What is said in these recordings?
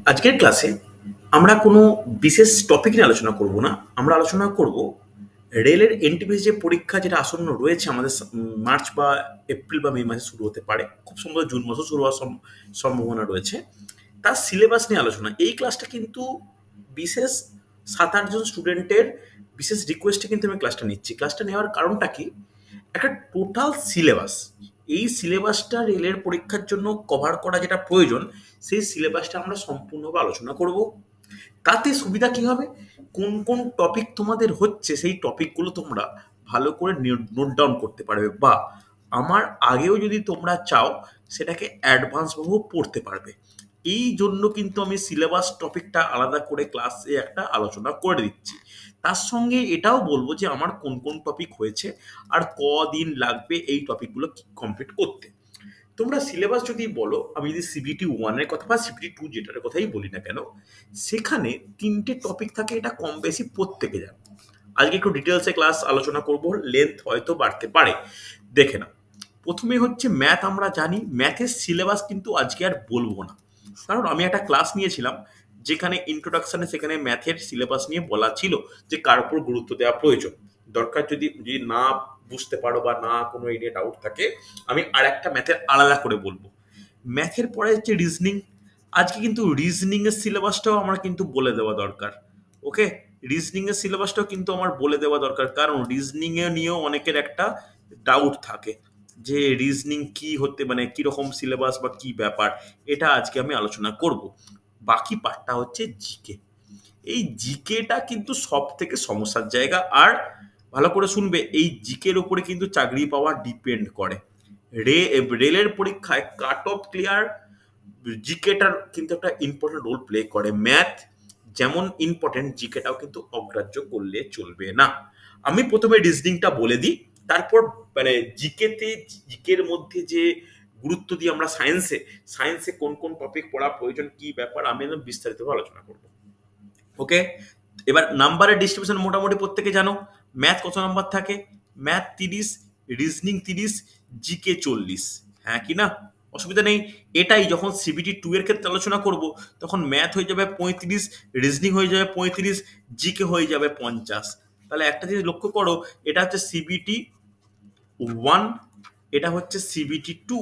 আজকের ক্লাসে আমরা কোনো বিশেষ টপিক নিয়ে আলোচনা করব না। আমরা আলোচনা করব রেলের এনটিপিসি যে পরীক্ষা যেটা আসন্ন রয়েছে আমাদের মার্চ বা এপ্রিল বা মে মাসে শুরু হতে পারে, খুব সম্ভবত জুন মাসেও শুরু হওয়ার সম্ভাবনা রয়েছে। তার সিলেবাস নিয়ে আলোচনা। এই ক্লাসটা কিন্তু বিশেষ 7-8 জন স্টুডেন্টের বিশেষ রিকোয়েস্টে কিন্তু আমি ক্লাসটা নিচ্ছি। ক্লাসটা নেওয়ার কারণটা কি, একটা টোটাল সিলেবাস, এই সিলেবাসটা রেলের পরীক্ষার জন্য কভার করা যেটা প্রয়োজন, সেই সিলেবাসটা আমরা সম্পূর্ণভাবে আলোচনা করব। তাতে সুবিধা কি হবে, কোন কোন টপিক তোমাদের হচ্ছে সেই টপিকগুলো তোমরা ভালো করে নোট ডাউন করতে পারবে, বা আমার আগেও যদি তোমরা চাও সেটাকে অ্যাডভান্সভাবেও পড়তে পারবে। এই জন্য কিন্তু আমি সিলেবাস টপিকটা আলাদা করে ক্লাসে একটা আলোচনা করে দিচ্ছি। তার সঙ্গে এটাও বলবো যে আমার কোন কোন টপিক হয়েছে আর কদিন লাগবে এই টপিকগুলো কমপ্লিট করতে। তোমরা সিলেবাস যদি বলো, আমি যদি সিবিটি 1 এর কথা বা সিবিটি 2 যেটার কথাই বলি না কেন, সেখানে 3টে টপিক থাকে, এটা কম বেশি প্রত্যেকে জানো। আজকে একটু ডিটেলসে ক্লাস আলোচনা করব, লেন্থ হয়তো বাড়তে পারে, দেখে নাও। প্রথমে হচ্ছে ম্যাথ। আমরা জানি ম্যাথের সিলেবাস কিন্তু আজকে আর বলবো না, কারণ আমি একটা ক্লাস নিয়েছিলাম যেখানে ইন্ট্রোডাকশনে সেখানে ম্যাথের সিলেবাস নিয়ে বলা ছিল যে কার উপর গুরুত্ব দেওয়া প্রয়োজন। দরকার যদি যদি না বুঝতে পারো বা না কোনো এই নিয়ে ডাউট থাকে, আমি আর একটা ম্যাথের আলাদা করে বলবো। ম্যাথের পরে হচ্ছে রিজনিং। আজকে কিন্তু রিজনিং এর সিলেবাসটাও আমার কিন্তু বলে দেওয়া দরকার। ওকে, রিজনিং এর সিলেবাসটাও কিন্তু আমার বলে দেওয়া দরকার, কারণ রিজনিং এ নিয়েও অনেকের একটা ডাউট থাকে যে রিজনিং কি হতে, মানে কিরকম সিলেবাস বা কি ব্যাপার। এটা আজকে আমি আলোচনা করব। বাকি পার্টটা হচ্ছে জিকে। এই জিকেটা কিন্তু সব থেকে সমস্যার জায়গা, আর ভালো করে শুনবে, এই জিকের উপরে কিন্তু চাকরি পাওয়া ডিপেন্ড করে। রেলের পরীক্ষায় কাট অফ ক্লিয়ার জিকেটার কিন্তু একটা ইম্পর্টেন্ট রোল প্লে করে। ম্যাথ যেমন ইম্পর্টেন্ট, জিকেটাও কিন্তু অগ্রাহ্য করলে চলবে না। আমি প্রথমে রিজনিংটা বলে দিই, তারপর মানে জিকের মধ্যে যে গুরুত্ব দিই আমরা সায়েন্সে, সায়েন্সে কোন কোন টপিক পড়া প্রয়োজন, কি ব্যাপার, আমি একদম বিস্তারিতভাবে আলোচনা করবো। ওকে, এবার নাম্বারের ডিস্ট্রিবিউশন মোটামুটি প্রত্যেকে জানো। ম্যাথ কত নাম্বার থাকে? Math 30, reasoning 30, GK 40। হ্যাঁ কি না? অসুবিধা নেই। এটাই যখন সিবিটি 2 এর ক্ষেত্রে আলোচনা করব, তখন ম্যাথ হয়ে যাবে 35, রিজনিং হয়ে যাবে 35, জিকে হয়ে যাবে 50। তাহলে একটা জিনিস লক্ষ্য করো, এটা হচ্ছে সিবিটি 1, এটা হচ্ছে সিবিটি 2।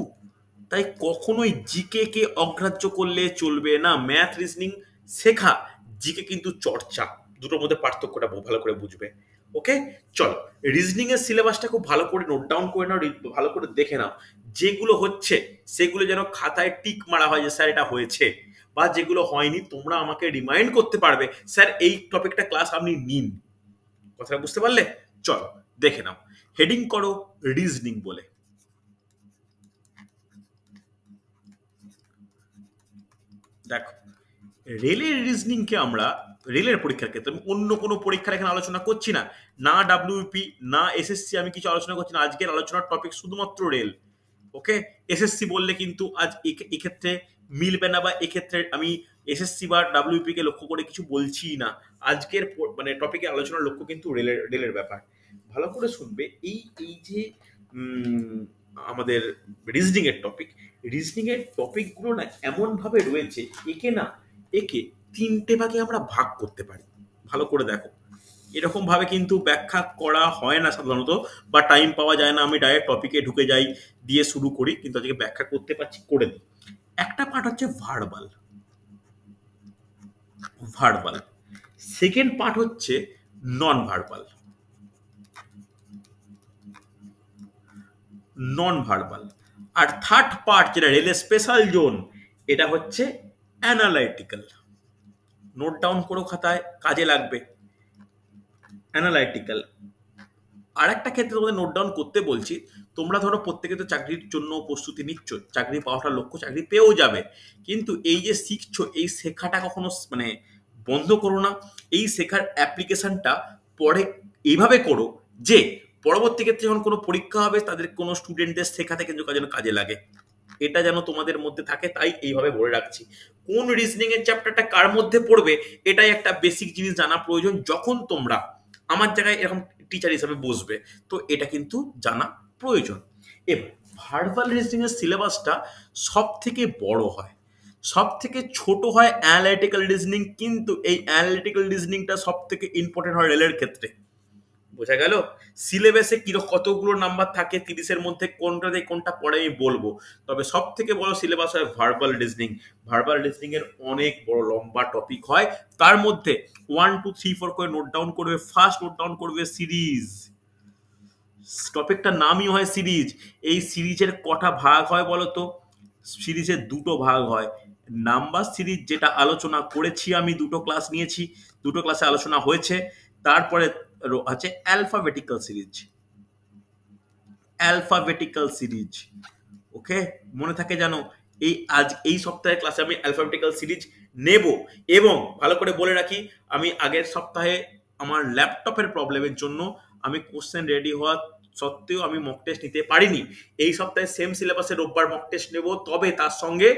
তাই কখনোই জিকে কে অগ্রাহ্য করলে চলবে না। ম্যাথ রিজনিং শেখা, জিকে কিন্তু চর্চা, দুটোর মধ্যে পার্থক্যটা ভালো করে বুঝবে। ওকে, চলো রিজনিং এর সিলেবাসটা খুব ভালো করে নোট ডাউন করে নাও, ভালো করে দেখে নাও। যেগুলো হচ্ছে সেগুলো যেন খাতায় টিক মারা হয় যে স্যার এটা হয়েছে, বা যেগুলো হয়নি তোমরা আমাকে রিমাইন্ড করতে পারবে, স্যার এই টপিকটা ক্লাস আপনি নিন। কথাটা বুঝতে পারলে? চলো দেখে নাও। হেডিং করো রিজনিং বলে। দেখো, রেলের রিজনিংকে আমরা রেলের পরীক্ষার ক্ষেত্রে, আমি অন্য কোনো পরীক্ষার এখানে আলোচনা করছি না, না ডাব্লিউপি না এসএসসি, আমি কিছু আলোচনা করছি না। আজকের আলোচনার টপিক শুধুমাত্র রেল। ওকে, এসএসসি বললে কিন্তু আজ এক্ষেত্রে মিলবে না, বা এক্ষেত্রে আমি এসএসসি বা ডাব্লিউপি কে লক্ষ্য করে কিছু বলছি না। আজকের মানে টপিকে আলোচনার লক্ষ্য কিন্তু রেলের রেলের ব্যাপার। ভালো করে শুনবে। এই এই যে আমাদের রিজনিং এর টপিক, রিজনিং এর টপিকগুলো না এমন ভাবে রয়েছে, একে 3টে ভাগে আমরা ভাগ করতে পারি। ভালো করে দেখো, এরকম ভাবে কিন্তু ব্যাখ্যা করা হয় না সাধারণত, বা টাইম পাওয়া যায় না, আমি ডাইরেক্ট টপিকে ঢুকে যাই, দিয়ে শুরু করি, কিন্তু আজকে ব্যাখ্যা করতে পারছি, করে দিই। একটা পার্ট হচ্ছে ভার্বাল। ভার্বাল সেকেন্ড পার্ট হচ্ছে নন ভার্বাল। নন ভার্বাল আর থার্ড পার্ট যেটা রেলের স্পেশাল জোন, এটা হচ্ছে অ্যানালাইটিক্যাল। নোট ডাউন করো খাতায়, কাজে লাগবে। অ্যানালাইটিক্যাল আর একটা ক্ষেত্রে তোমাদের নোট ডাউন করতে বলছি। তোমরা ধরো প্রত্যেকে তো চাকরির জন্য প্রস্তুতি নিচ্ছ, চাকরি পাওয়াটা লক্ষ্য, চাকরি পেয়েও যাবে, কিন্তু এই যে শিখছো, এই শেখাটা কখনো মানে বন্ধ করো না। এই শেখার অ্যাপ্লিকেশনটা পরে এইভাবে করো যে পরবর্তী ক্ষেত্রে যখন কোনো পরীক্ষা হবে, তাদের কোনো স্টুডেন্টদের শেখাতে কিন্তু যেন কাজে লাগে, এটা যেন তোমাদের মধ্যে থাকে। তাই এইভাবে বলে রাখছি, কোন রিজনিং এর চ্যাপ্টারটা কার মধ্যে পড়বে, এটাই একটা বেসিক জিনিস জানা প্রয়োজন যখন তোমরা আমার জায়গায় এরকম টিচার হিসাবে বসবে। তো এটা কিন্তু জানা প্রয়োজন। এবার ভার্বাল রিজনিং এর সিলেবাসটা সব থেকে বড় হয়। সব থেকে ছোট হয় অ্যানালিটিক্যাল রিজনিং, কিন্তু এই অ্যানালিটিক্যাল রিজনিংটা সব থেকে ইম্পর্টেন্ট হয় রেলের ক্ষেত্রে। বোঝা গেল? সিলেবাসে কতগুলো নাম্বার থাকে 30-এর মধ্যে কোনটা দিয়ে কোনটা পড়ে আমি বলবো। তবে সব থেকে বড় সিলেবাস হয় ভার্বাল রিজনিং। ভার্বাল রিজনিং এর অনেক বড় লম্বা টপিক হয়। তার মধ্যে 1 2 3 4 করে নোট ডাউন করবে। ফার্স্ট নোট ডাউন করবে সিরিজ। টপিকটার নামই হয় সিরিজ। এই সিরিজের কটা ভাগ হয় বলতো? সিরিজের দুটো ভাগ হয়। নাম্বার সিরিজ, যেটা আলোচনা করেছি, আমি দুটো ক্লাস নিয়েছি, দুটো ক্লাসে আলোচনা হয়েছে। তারপরে আছে অ্যালফাবেটিক্যাল সিরিজ। অ্যালফাবেটিক্যাল সিরিজ, ওকে, মনে থাকে জানো? এই সপ্তাহের ক্লাসে আমি অ্যালফাবেটিক্যাল সিরিজ নেব। এবং ভালো করে বলে রাখি, আমি আগের সপ্তাহে আমার ল্যাপটপের প্রবলেমের জন্য আমি কোশ্চেন রেডি হওয়া সত্ত্বেও আমি মক টেস্ট নিতে পারিনি। এই সপ্তাহে সেম সিলেবাসে রোববার মক টেস্ট নেব, তবে তার সঙ্গে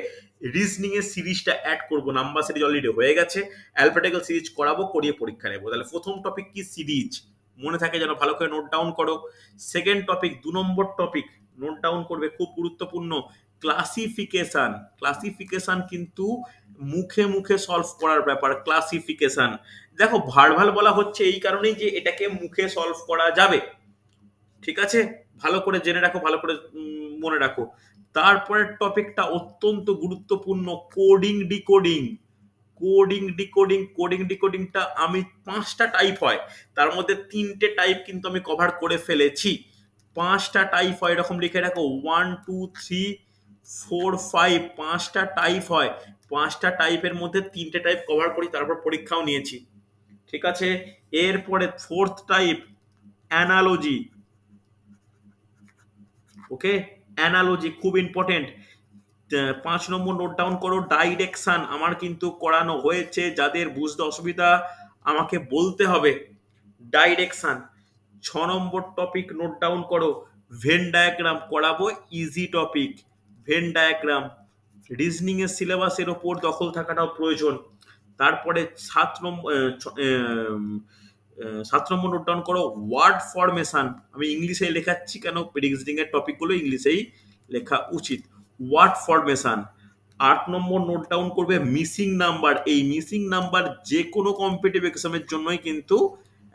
রিজনিং এর সিরিজটা অ্যাড করব। নাম্বার সিরিজ অলরেডি হয়ে গেছে, অ্যালফাবেটিক্যাল সিরিজ করাবো, করিয়ে পরীক্ষা নেব। তাহলে প্রথম টপিক কি? সিরিজ। মনে থাকে যেন, ভালো করে নোট ডাউন করো। সেকেন্ড টপিক, 2 নম্বর টপিক নোট ডাউন করবে, খুব গুরুত্বপূর্ণ, ক্লাসিফিকেশন। ক্লাসিফিকেশন কিন্তু মুখে মুখে সলভ করার ব্যাপার। ক্লাসিফিকেশন, দেখো ভার্বাল বলা হচ্ছে এই কারণেই যে এটাকে মুখে সলভ করা যাবে। ঠিক আছে, ভালো করে জেনে রাখো, ভালো করে মনে রাখো। তারপরের টপিকটা অত্যন্ত গুরুত্বপূর্ণ, coding decoding. Coding decoding, coding ডিকোডিংটা আমি 5টা টাইপ হয়, তার মধ্যে 3টে টাইপ কিন্তু আমি কভার করে ফেলেছি। 5টা টাইপ হয়, এরকম লিখে রাখো, 1 2 3 4 5, 5টা টাইপ হয়। 5টা টাইপের মধ্যে 3টে টাইপ কভার করি, তারপর পরীক্ষাও নিয়েছি। ঠিক আছে, এরপরে ফোর্থ টাইপ অ্যানালজি। ওকে, অ্যানালজি খুব ইম্পর্টেন্ট। 5 নম্বর নোট ডাউন করো, ডাইরেকশন। আমার কিন্তু করানো হয়েছে, যাদের বুঝতে অসুবিধা আমাকে বলতে হবে। ডাইরেকশন। 6 নম্বর টপিক নোট ডাউন করো, ভেন ডায়াগ্রাম করাবো, easy topic. Venn diagram reasoning এর সিলেবাসের ওপর দখল থাকাটাও প্রয়োজন। তারপরে 7 নম্বর নোট ডাউন করো, ওয়ার্ড ফরমেশন। আমি ইংলিশে লেখাচ্ছি কেন, রিজনিং এর টপিকগুলো ইংলিশেই লেখা উচিত। Word formation. 8 নম্বর নোট ডাউন করবে, মিসিং নাম্বার। এই মিসিং নাম্বার যে কোনো কম্পিটিটিভ এক্সামের জন্যই কিন্তু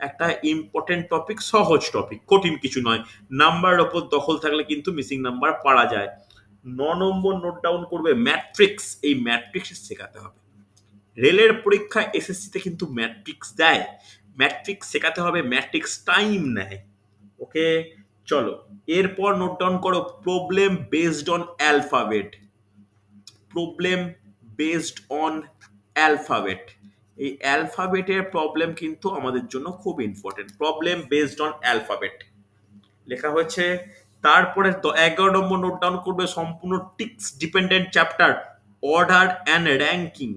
একটা ইম্পর্টেন্ট টপিক, সহজ টপিক, কঠিন কিছু নয়। নাম্বারের ওপর দখল থাকলে কিন্তু মিসিং নাম্বার পাওয়া যায়। 9 নম্বর নোট ডাউন করবে, ম্যাট্রিক্স। এই ম্যাট্রিক্স শেখাতে হবে। রেলের পরীক্ষা এসএসসিতে কিন্তু ম্যাট্রিক্স দেয়, ম্যাট্রিক্স শেখাতে হবে। ম্যাট্রিক্স টাইম নেয়। ওকে, চলো এরপর নোট ডাউন করো, problem based on alphabet. Problem based on alphabet. এই অ্যালফাবেটের প্রবলেম কিন্তু আমাদের জন্য খুব important. Problem based on alphabet লেখা হয়েছে। তারপরে 11 নম্বর নোট ডাউন করবে, সম্পূর্ণ tricks dependent chapter, order and ranking.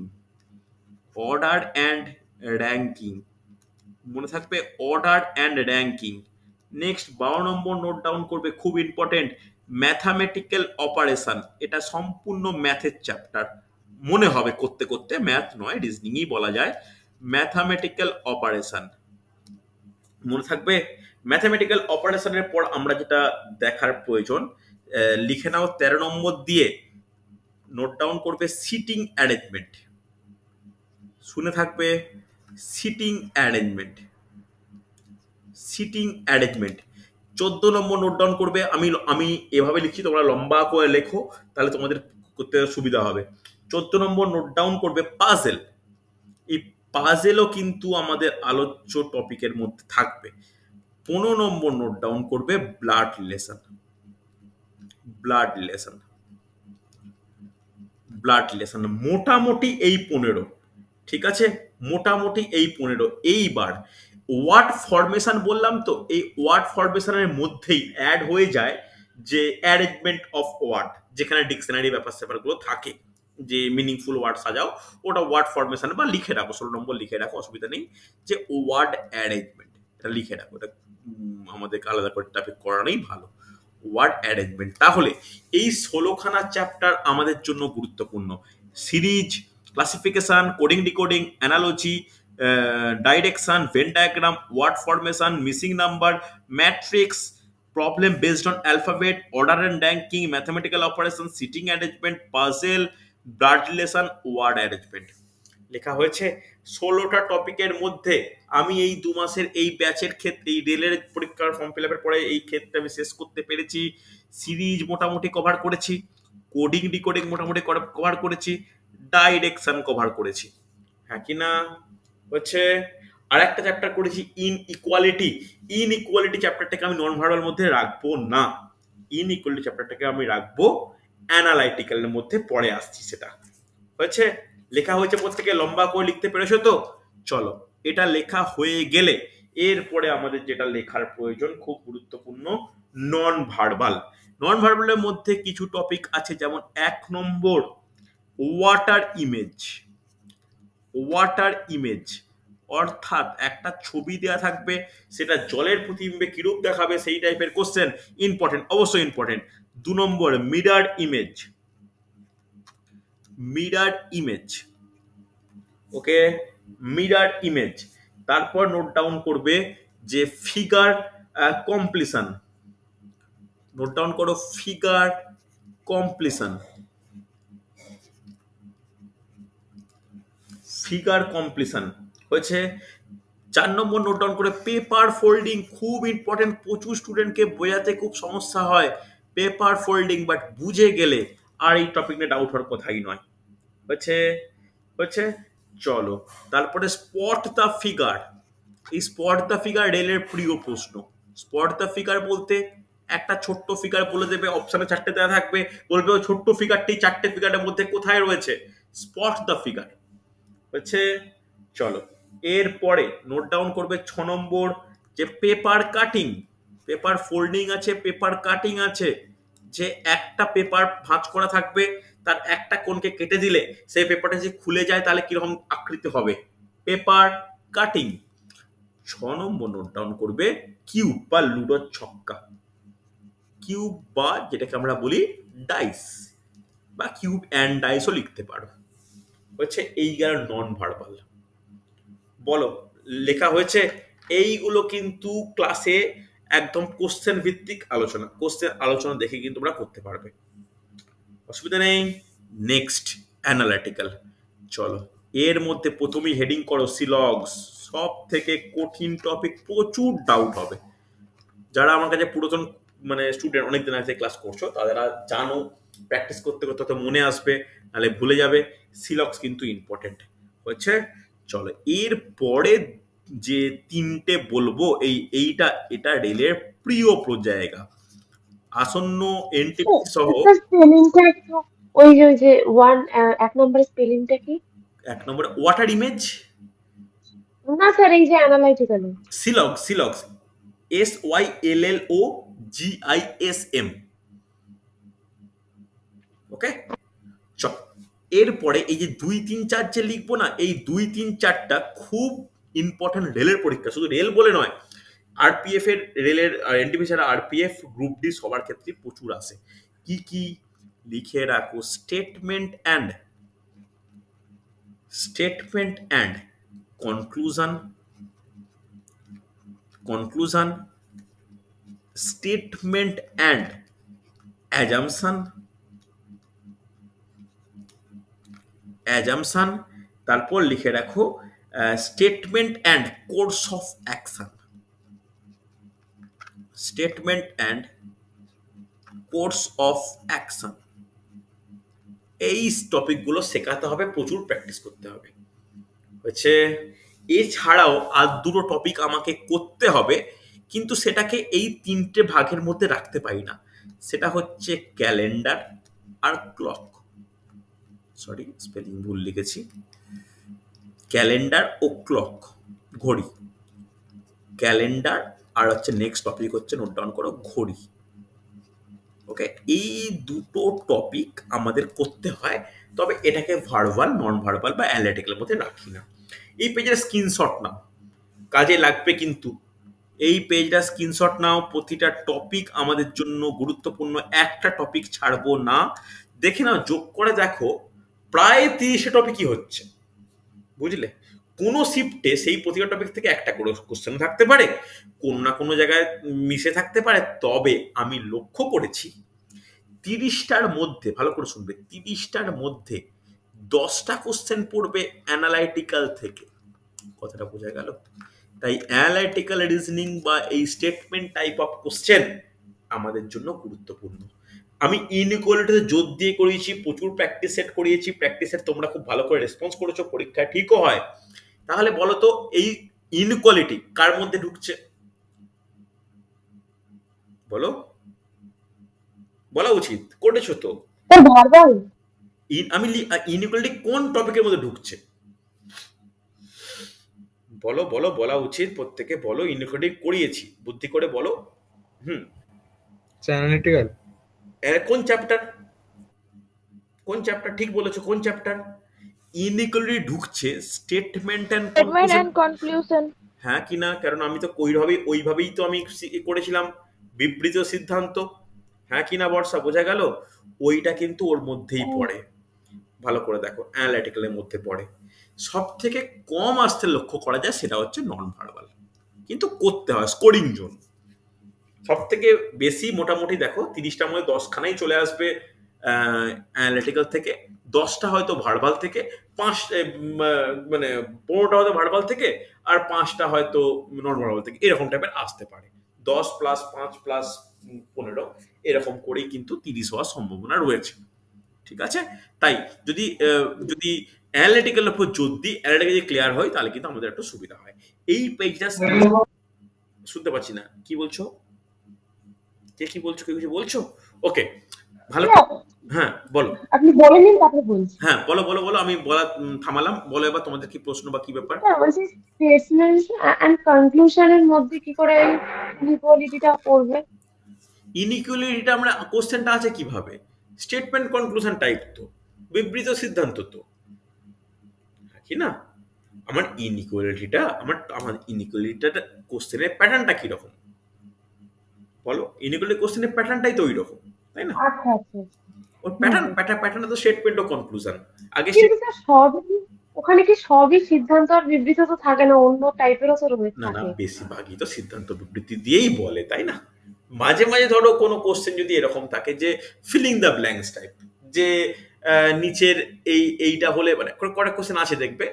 Order and ranking মনে থাকবে, অর্ডার অ্যান্ড র্যাঙ্কিং। নেক্সট 12 নম্বর নোট ডাউন করবে, খুব ইম্পর্টেন্ট, ম্যাথামেটিক্যাল অপারেশন। এটা সম্পূর্ণ ম্যাথের চ্যাপ্টার, মনে হবে করতে করতে, ম্যাথ নয় রিজনিংই বলা যায়। ম্যাথামেটিক্যাল অপারেশন মনে থাকবে। ম্যাথামেটিক্যাল অপারেশনের পর আমরা যেটা দেখার প্রয়োজন, লিখে নাও 13 নম্বর দিয়ে নোট ডাউন করবে, সিটিং অ্যারেঞ্জমেন্ট। শুনে থাকবে, সিটিং অ্যারেঞ্জমেন্ট। সিটিং অ্যারেঞ্জমেন্ট 14 নম্বর নোট ডাউন করবে। আমি এভাবে লিখছি, তোমরা লম্বা করে লেখো, তাহলে তোমাদের করতে সুবিধা হবে। 14 নম্বর নোট ডাউন করবে, পাজেল। এই পাজেলও কিন্তু আমাদের আলোচ্য টপিকের মধ্যে থাকবে। 15 নম্বর নোট ডাউন করবে, blood relation. Blood relation, blood relation মোটামুটি এই 15। ঠিক আছে, মোটামুটি এই 15। এইবার ওয়ার্ড ফরমেশন বললাম তো, এই ওয়ার্ড ফরমেশনের মধ্যেই অ্যাড হয়ে যায় যে অ্যারেঞ্জমেন্ট অফ ওয়ার্ড, যেখানে ডিকশনারি ব্যাপার স্যাপারগুলো থাকে, যে মিনিংফুল ওয়ার্ড সাজাও, ওটা ওয়ার্ড ফরমেশন বা লিখে রাখো, 16 নম্বর লিখে রাখো, অসুবিধা নেই। যে ওয়ার্ড অ্যারেঞ্জমেন্ট, এটা লিখে রাখো, এটা আমাদেরকে আলাদা করে টপিক করানোই ভালো। ওয়ার্ড অ্যারেঞ্জমেন্ট, তাহলে এই 16খানা চ্যাপ্টার আমাদের জন্য গুরুত্বপূর্ণ। Series, classification, coding decoding, analogy, direction, Venn diagram, word formation, missing number, matrix, problem based on alphabet, order and ranking, mathematical operation, sitting arrangement, puzzle, blood relation, word arrangement. লেখা হয়েছে 16টা টপিকের মধ্যে আমি এই 2 মাসের এই ব্যাচের ক্ষেত্রে, এই রেলের পরীক্ষার ফর্ম ফিল আপের পরে এই ক্ষেত্রে আমি শেষ করতে পেরেছি। সিরিজ মোটামুটি কভার করেছি, কোডিং ডিকোডিং মোটামুটি কভার করেছি, ডাইরেকশন কভার করেছি, হ্যাঁ কি না? হচ্ছে আর একটা চ্যাপ্টার করেছি ইনইকুয়ালিটি। ইনইকুয়ালিটি চ্যাপ্টারটাকে আমি নন ভার্বাল মধ্যে রাখবো না, ইনইকুয়ালিটি চ্যাপ্টারটাকে আমি রাখবো অ্যানালাইটিক্যালের মধ্যে, পরে আসছি সেটা। হয়েছে? লেখা হয়েছে প্রত্যেকে, লম্বা করে লিখতে পেরেছো তো? চলো, এটা লেখা হয়ে গেলে এরপরে আমাদের যেটা লেখার প্রয়োজন, খুব গুরুত্বপূর্ণ, নন ভার্বাল। নন ভার্বালের মধ্যে কিছু টপিক আছে, যেমন 1 নম্বর ওয়াটার ইমেজ। ওয়াটার ইমেজ অর্থাৎ একটা ছবি দেওয়া থাকবে, সেটা জলের প্রতিবিম্বে কিরূপ দেখাবে, সেই টাইপের কোশ্চেন। ইম্পর্টেন্ট, অবশ্যই ইম্পর্টেন্ট। 2 নম্বর মিরার ইমেজ। মিরার ইমেজ, ওকে, মিরার ইমেজ। তারপর নোট ডাউন করবে যে ফিগার কমপ্লিশন। নোট ডাউন করো ফিগার কমপ্লিশন। ফিগার কমপ্লিশন হয়েছে। 4 নম্বর নোট ডাউন করে পেপার ফোল্ডিং, খুব ইম্পর্টেন্ট, প্রচুর স্টুডেন্টকে বোঝাতে খুব সমস্যা হয় পেপার ফোল্ডিং, বাট বুঝে গেলে আর এই টপিক নিয়ে ডাউট হওয়ার কথাই নয়। হচ্ছে হচ্ছে চলো, তারপরে স্পট দ্য ফিগার। এই স্পট দ্য ফিগার রেলের প্রিয় প্রশ্ন। স্পট দ্য ফিগার বলতে একটা ছোট্ট ফিগার বলে দেবে, অপশনে 4টে দেওয়া থাকবে, বলবে ওই ছোট্ট ফিগারটি 4টে ফিগারের মধ্যে কোথায় রয়েছে। স্পট দ্য ফিগার হচ্ছে। চলো, এরপরে নোট ডাউন করবে 6 নম্বর যে পেপার কাটিং। পেপার ফোল্ডিং আছে, পেপার কাটিং আছে, যে একটা পেপার ভাঁজ করা থাকবে, তার একটা কোণকে কেটে দিলে সেই পেপারটা যে খুলে যায় তাহলে কিরকম আকৃতি হবে, পেপার কাটিং। 6 নম্বর নোট ডাউন করবে কিউব বা লুডোর ছক্কা। কিউব বা যেটাকে আমরা বলি ডাইস, বা কিউব অ্যান্ড ডাইসও লিখতে পারো। হচ্ছে এই গেল নন ভার্বাল। বলো, লেখা হয়েছে? এইগুলো কিন্তু ক্লাসে একদম কোশ্চেন ভিত্তিক আলোচনা, কোশ্চেন আলোচনা দেখে কিন্তু তোমরা করতে পারবে, অসুবিধা নেই। Next analytical. চলো, এর মধ্যে প্রথমেই হেডিং করো সিলগস। সব থেকে কঠিন টপিক, প্রচুর ডাউট হবে। যারা আমার কাছে পুরাতন মানে স্টুডেন্ট, অনেকদিন আগে ক্লাস করছো, তারা জানো, প্র্যাকটিস করতে করতে তো মনে আসবে, নাহলে ভুলে যাবে। সিলক্স কিন্তু ইম্পর্টেন্ট হচ্ছে। চলো, এর পরে যে 3টে বলবো, এইটা এটা রেলের প্রিয় জায়গা, আসন্ন এনটিপিসি সহ। স্পেলিংটা একটু, ওই যে 1 নম্বরের স্পেলিংটা কি? 1 নম্বরে ওয়াটার ইমেজ, না স্যার, এই যে অ্যানালাইটিক্যাল। সিলক্স, সিলক্স, SYLLOGISM, ওকে। চল, এরপরে এই যে 2, 3, 4 যে লিখবো না, এই 2, 3, 4টা খুব ইম্পর্টেন্ট রেলের পরীক্ষা, শুধু রেল বলে নয়, আরপিএফ এর, রেলের এনটিপি ছাড়া আরপিএফ, গ্রুপ ডি সবার ক্ষেত্রে প্রচুর আসে। কি কি লিখে রাখো? Statement and conclusion, conclusion, statement and assumption, assumption. তারপর লিখে রাখো statement and course of action, statement and course of action. এই টপিকগুলো শেখাতে হবে, প্রচুর প্র্যাকটিস করতে হবে হচ্ছে। এছাড়াও আর 2টো টপিক আমাকে করতে হবে, কিন্তু সেটাকে এই 3টে ভাগের মধ্যে রাখতে পারি না। সেটা হচ্ছে ক্যালেন্ডার আর ক্লক। সরি, স্পেলিং ভুল লিখেছি। ক্যালেন্ডার ও ক্লক, ঘড়ি। ক্যালেন্ডার আর হচ্ছে নেক্সট টপিক হচ্ছে, নোট ডাউন করো, ঘড়ি। ওকে, এই 2টো টপিক আমাদের করতে হয়, তবে এটাকে ভার্বাল, নন ভার্বাল বা অ্যানালিটিক্যালের মধ্যে রাখি না। এই পেজের স্ক্রিনশট নাও, কাজে লাগবে কিন্তু। এই পেজটা স্ক্রিনশট নাও, প্রতিটা টপিক আমাদের জন্য গুরুত্বপূর্ণ, একটা টপিক ছাড়বো না। দেখে নাও, যোগ করে দেখো, প্রায় 30 টপিকই হচ্ছে, বুঝলে। কোনো শিফটে সেই প্রতিটা টপিক থেকে একটা করে কোশ্চেন থাকতে পারে, কোনো না কোনো জায়গায় মিশে থাকতে পারে, তবে আমি লক্ষ্য করেছি 30টার মধ্যে, ভালো করে শুনবে, 30টার মধ্যে 10টা কোশ্চেন পড়বে অ্যানালাইটিক্যাল থেকে। কথাটা বোঝা গেল? তাই অ্যানালাইটিক্যাল রিজনিং বা এই স্টেটমেন্ট টাইপ অফ কোশ্চেন আমাদের জন্য গুরুত্বপূর্ণ। আমি ইনইকুয়ালিটিতে জোর দিয়ে করিয়েছি, প্রচুর প্র্যাকটিস সেট করিয়েছি, প্র্যাকটিস সেট তোমরা খুব ভালো করে রেসপন্স করেছো, পরীক্ষায় ঠিকও হয়। তাহলে বলো তো এই ইনইকুয়ালিটি কার মধ্যে ঢুকছে? বলো, বলা উচিত, করেছো তো। Sir verbal. আমি ইনইকুয়ালিটি কোন টপিকের মধ্যে ঢুকছে? বলো বলো, বলা উচিত, প্রত্যেকে বলো। ইনইকুয়ালিটি করিয়েছি, বুদ্ধি করে বলো। হুম, অ্যানালিটিক্যাল। কোন চ্যাপ্টার? কোন চ্যাপ্টার? ঠিক বলেছো, কোন চ্যাপ্টার? ইনইকুয়ালিটি ঢুকছে statement and statement conclusion. And conclusion. হ্যাঁ কি না? কারণ আমি তো ওইভাবেই তো আমি করেছিলাম, বিবৃত সিদ্ধান্ত। হ্যাঁ কি না বর্ষা, বোঝা গেল? ওইটা কিন্তু ওর মধ্যেই পড়ে। ভালো করে দেখো, অ্যানালিটিক্যালের মধ্যে পড়ে। সব থেকে কম আসতে লক্ষ্য করা যায় সেটা হচ্ছে নন ভার্বাল, কিন্তু করতে হয় স্কোরিং জোন। সব থেকে বেশি মোটামুটি দেখো 30টার মধ্যে 10খানাই চলে আসবে অ্যানালিটিক্যাল থেকে, 10টা হয়তো ভার্বাল থেকে, মানে 15টা হয়তো ভার্বাল থেকে, আর 5টা হয়তো নন ভার্বাল থেকে, এরকম টাইপের আসতে পারে। 10+5+15 এরকম করেই কিন্তু 30 হওয়ার সম্ভাবনা রয়েছে। ঠিক আছে? তাই যদি যদি অ্যানালিটিক্যাল উপর জোর দিই, অ্যানালিটিক্যাল যদি ক্লিয়ার হয় তাহলে কিন্তু আমাদের একটু সুবিধা হয়। এই পেজটা শুনতে পাচ্ছি না, কি বলছো? কে কি বলছো? কেউ কিছু বলছো? ওকে, ভালো। হ্যাঁ বলো। আপনি বলে নিন, তারপরে বলছি। হ্যাঁ বলো বলো বলো, আমি বলা থামালাম। বলো এবার তোমাদের কি প্রশ্ন বা কি ব্যাপার? স্যার বলছি স্টেটমেন্ট এন্ড কনক্লুশনের মধ্যে কি করে ইনইকুয়ালিটিটা পড়বে? ইনইকুয়ালিটিটা আমরা কোশ্চেনটা আছে কিভাবে? স্টেটমেন্ট কনক্লুশন টাইপ তো, বিবৃত সিদ্ধান্ত তো, কি না? আমার ইনইকুয়ালিটিটা আমার ইনইকুয়ালিটিটা কোশ্চেনের প্যাটার্নটা কি রকম? বলো, ইনইকুয়ালিটি কোশ্চেনের প্যাটার্নটাই তো ওই রকম, তাই না? আচ্ছা আচ্ছা আচ্ছা। ওর প্যাটার্নটা তো স্টেটমেন্ট ও কনক্লুশন। আগে কিন্তু স্যার সবই ওখানে কি সবই সিদ্ধান্ত আর বিবৃত তো থাকে না, অন্য টাইপেরও তো না না, থাকে। বেশিরভাগই তো সিদ্ধান্ত বিবৃতি দিয়েই বলে, তাই না? মাঝে মাঝে ধরো কোনো কোশ্চেন যদি এরকম থাকে যে ফিলিং দ্য ব্ল্যাঙ্কস টাইপ, যে নিচের এইটা হলে, মানে কয়েক কোশ্চেন আছে দেখবে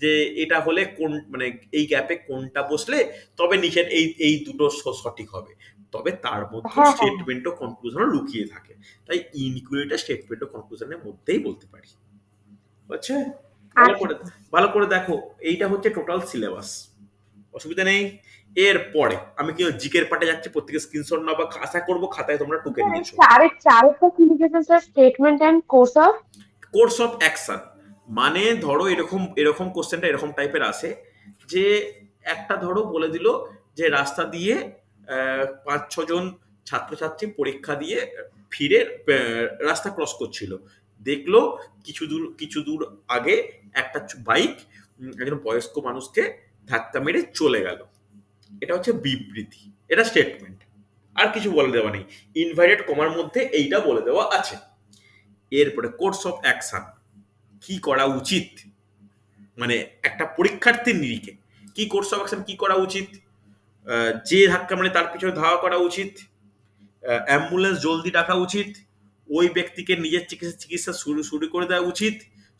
যে এটা হলে কোন, মানে এই গ্যাপে কোনটা বসলে তবে নিচের এই এই দুটো সঠিক হবে, তবে তার মধ্যে হ্যাঁ হ্যাঁ। স্টেটমেন্ট ও কনক্লুশনও লুকিয়ে থাকে। তাই ইনইকুয়ালিটি স্টেটমেন্ট ও কনক্লুশনের মধ্যেই বলতে পারি। বুঝছে? ভালো আচ্ছা করে, ভালো করে দেখো, এইটা হচ্ছে টোটাল সিলেবাস, অসুবিধা নেই। এর পরে আমি কি জিকের পার্টে যাচ্ছি, প্রত্যেকে স্ক্রিনশট নাও বা আশা করবো খাতায় তোমরা টুকে স্যার, এই নিয়েছো। চারেরটা কি লিখেছেন sir? Statement and course of. Course of action, মানে ধরো এরকম এরকম কোশ্চেনটা এরকম টাইপের আসে যে একটা ধরো বলে দিল যে রাস্তা দিয়ে 5-6 জন ছাত্রছাত্রী পরীক্ষা দিয়ে ফিরে রাস্তা ক্রস করছিল, দেখলো কিছু দূর আগে একটা বাইক একজন বয়স্ক মানুষকে ধাক্কা মেরে চলে গেল। এটা হচ্ছে বিবৃতি, এটা স্টেটমেন্ট, আর কিছু বলে দেওয়া নেই, ইনভাইটেড কমার মধ্যে এইটা বলে দেওয়া আছে। এরপরে কোর্স অফ অ্যাকশন, কি করা উচিত, মানে একটা পরীক্ষার্থীর নিরিখে কি কোর্স অফ অ্যাকশন কি করা উচিত। যে ধাক্কা মানে তার পিছনে ধাওয়া করা উচিত, অ্যাম্বুলেন্স জলদি ডাকা উচিত, ওই ব্যক্তিকে নিজের চিকিৎসা শুরু করে দেওয়া উচিত,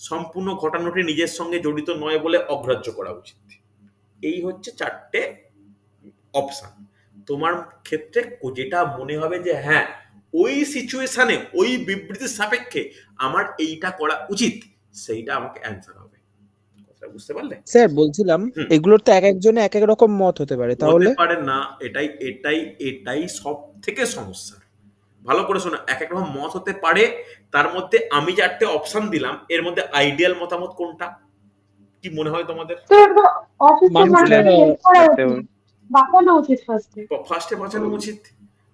সম্পূর্ণ ঘটনাটি নিজের সঙ্গে জড়িত নয় বলে অগ্রাহ্য করা উচিত। এই হচ্ছে 4টে অপশন। তোমার ক্ষেত্রে যেটা মনে হবে যে হ্যাঁ ওই সিচুয়েশনে ওই বিবৃতির সাপেক্ষে আমার এইটা করা উচিত, সেইটা আমাকে অ্যান্সার হবে। কথাটা বুঝতে পারলে? স্যার বলছিলাম হুম। এগুলোর তো এক একজনে এক এক রকম মত হতে পারে, হতে তাহলে পারে না, এটাই এটাই এটাই সব থেকে সমস্যা। ভালো করে শোনো, এক এক রকম মত হতে পারে, তার মধ্যে আমি 4টে অপশন দিলাম, এর মধ্যে আইডিয়াল মতামত কোনটা কি মনে হয় তোমাদের? তো এটা অফিসে মানুষকে মানুষকে হেল্প করা উচিত, বাঁচানো উচিত ফার্স্টে। ফার্স্টে বাঁচানো উচিত।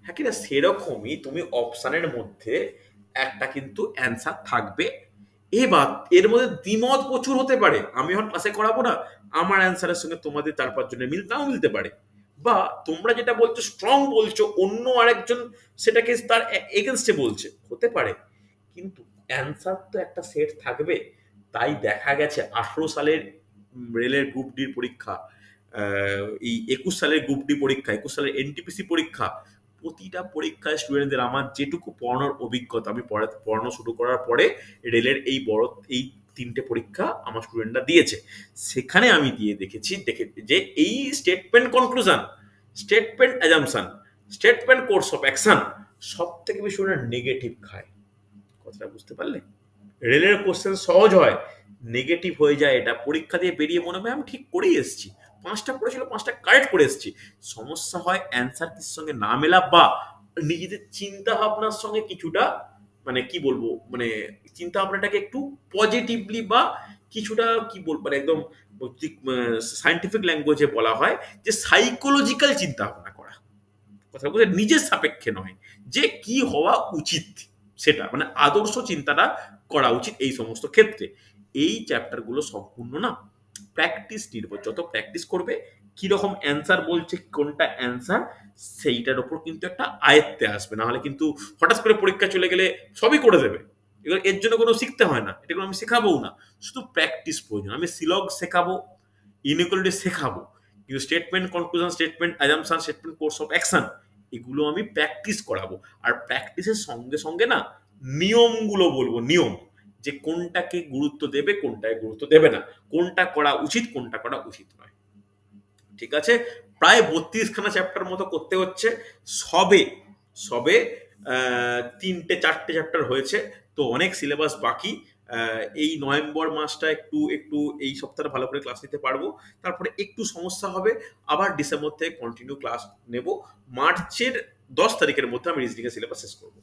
হ্যাঁ কিনা? সেরকমই তুমি অপশনের মধ্যে একটা কিন্তু অ্যান্সার থাকবে। এবার এর মধ্যে দ্বিমত প্রচুর হতে পারে, আমি এখন ক্লাসে করাবো না, আমার অ্যান্সারের সঙ্গে তোমাদের 4-5 জনের নাও মিলতে পারে, বা তোমরা যেটা বলছো স্ট্রং বলছো, অন্য আরেকজন সেটাকে তার এগেনস্টে বলছে, হতে পারে। কিন্তু অ্যান্সার তো একটা সেট থাকবে। তাই দেখা গেছে 18 সালের রেলের গ্রুপ ডির পরীক্ষা, এই 21 সালের গ্রুপ ডি পরীক্ষা, 21 সালের এনটিপিসি পরীক্ষা, প্রতিটা পরীক্ষায় স্টুডেন্টদের আমার যেটুকু পড়ানোর অভিজ্ঞতা, আমি পড়ানো শুরু করার পরে রেলের এই বড় এই 3টে পরীক্ষা আমার স্টুডেন্টরা দিয়েছে, সেখানে আমি দিয়ে দেখেছি যে এই statement conclusion, statement assumption, statement course of action সব থেকে বেশি ওরা নেগেটিভ খায়। কথাটা বুঝতে পারলে? রেলের কোশ্চেন সহজ হয়, নেগেটিভ হয়ে যায়, এটা পরীক্ষা দিয়ে বেরিয়ে মনে হয় আমি ঠিক করেই এসেছি, 5টা পড়েছিল 5টা কারেক্ট করে এসেছি। সমস্যা হয় অ্যান্সার কির সঙ্গে না মেলা বা নিজেদের চিন্তা ভাবনার সঙ্গে কিছুটা মানে কি বলবো মানে চিন্তা ভাবনাটাকে একটু পজিটিভলি বা কিছুটা কি বলবো মানে একদম সায়েন্টিফিক ল্যাঙ্গুয়েজে বলা হয় যে সাইকোলজিক্যাল চিন্তা ভাবনা করা। কথা বলতে নিজের সাপেক্ষে নয়, যে কি হওয়া উচিত সেটা মানে আদর্শ চিন্তাটা করা উচিত এই সমস্ত ক্ষেত্রে। এই চ্যাপ্টারগুলো সম্পূর্ণ না প্র্যাকটিস নির্ভর, যত প্র্যাকটিস করবে কিরকম অ্যান্সার বলছে কোনটা অ্যান্সার সেইটার ওপর কিন্তু একটা আয়ত্তে আসবে, না হলে কিন্তু হঠাৎ করে পরীক্ষা চলে গেলে সবই করে দেবে। এবার এর জন্য কোনো শিখতে হয় না, এটা কোনো আমি শেখাবোও না, শুধু প্র্যাকটিস প্রয়োজন। আমি সিলগ শেখাবো, ইনইকুয়ালিটি শেখাবো, কিন্তু statement conclusion, statement assumption, statement course of action এগুলো আমি প্র্যাকটিস করাবো। আর প্র্যাকটিসের সঙ্গে সঙ্গে না নিয়মগুলো বলবো, নিয়ম যে কোনটাকে গুরুত্ব দেবে কোনটাকে গুরুত্ব দেবে না, কোনটা করা উচিত কোনটা করা উচিত নয়। ঠিক আছে? প্রায় 32খানা চ্যাপ্টার মতো করতে হচ্ছে, সবে সবে 3টে 4টে চ্যাপ্টার হয়েছে, তো অনেক সিলেবাস বাকি। এই নভেম্বর মাসটা একটু একটু এই সপ্তাহে ভালো করে ক্লাস নিতে পারবো, তারপরে একটু সমস্যা হবে, আবার ডিসেম্বর থেকে কন্টিনিউ ক্লাস নেব। মার্চের 10 তারিখের মধ্যে আমি রিজনিং এর সিলেবাস শেষ করবো।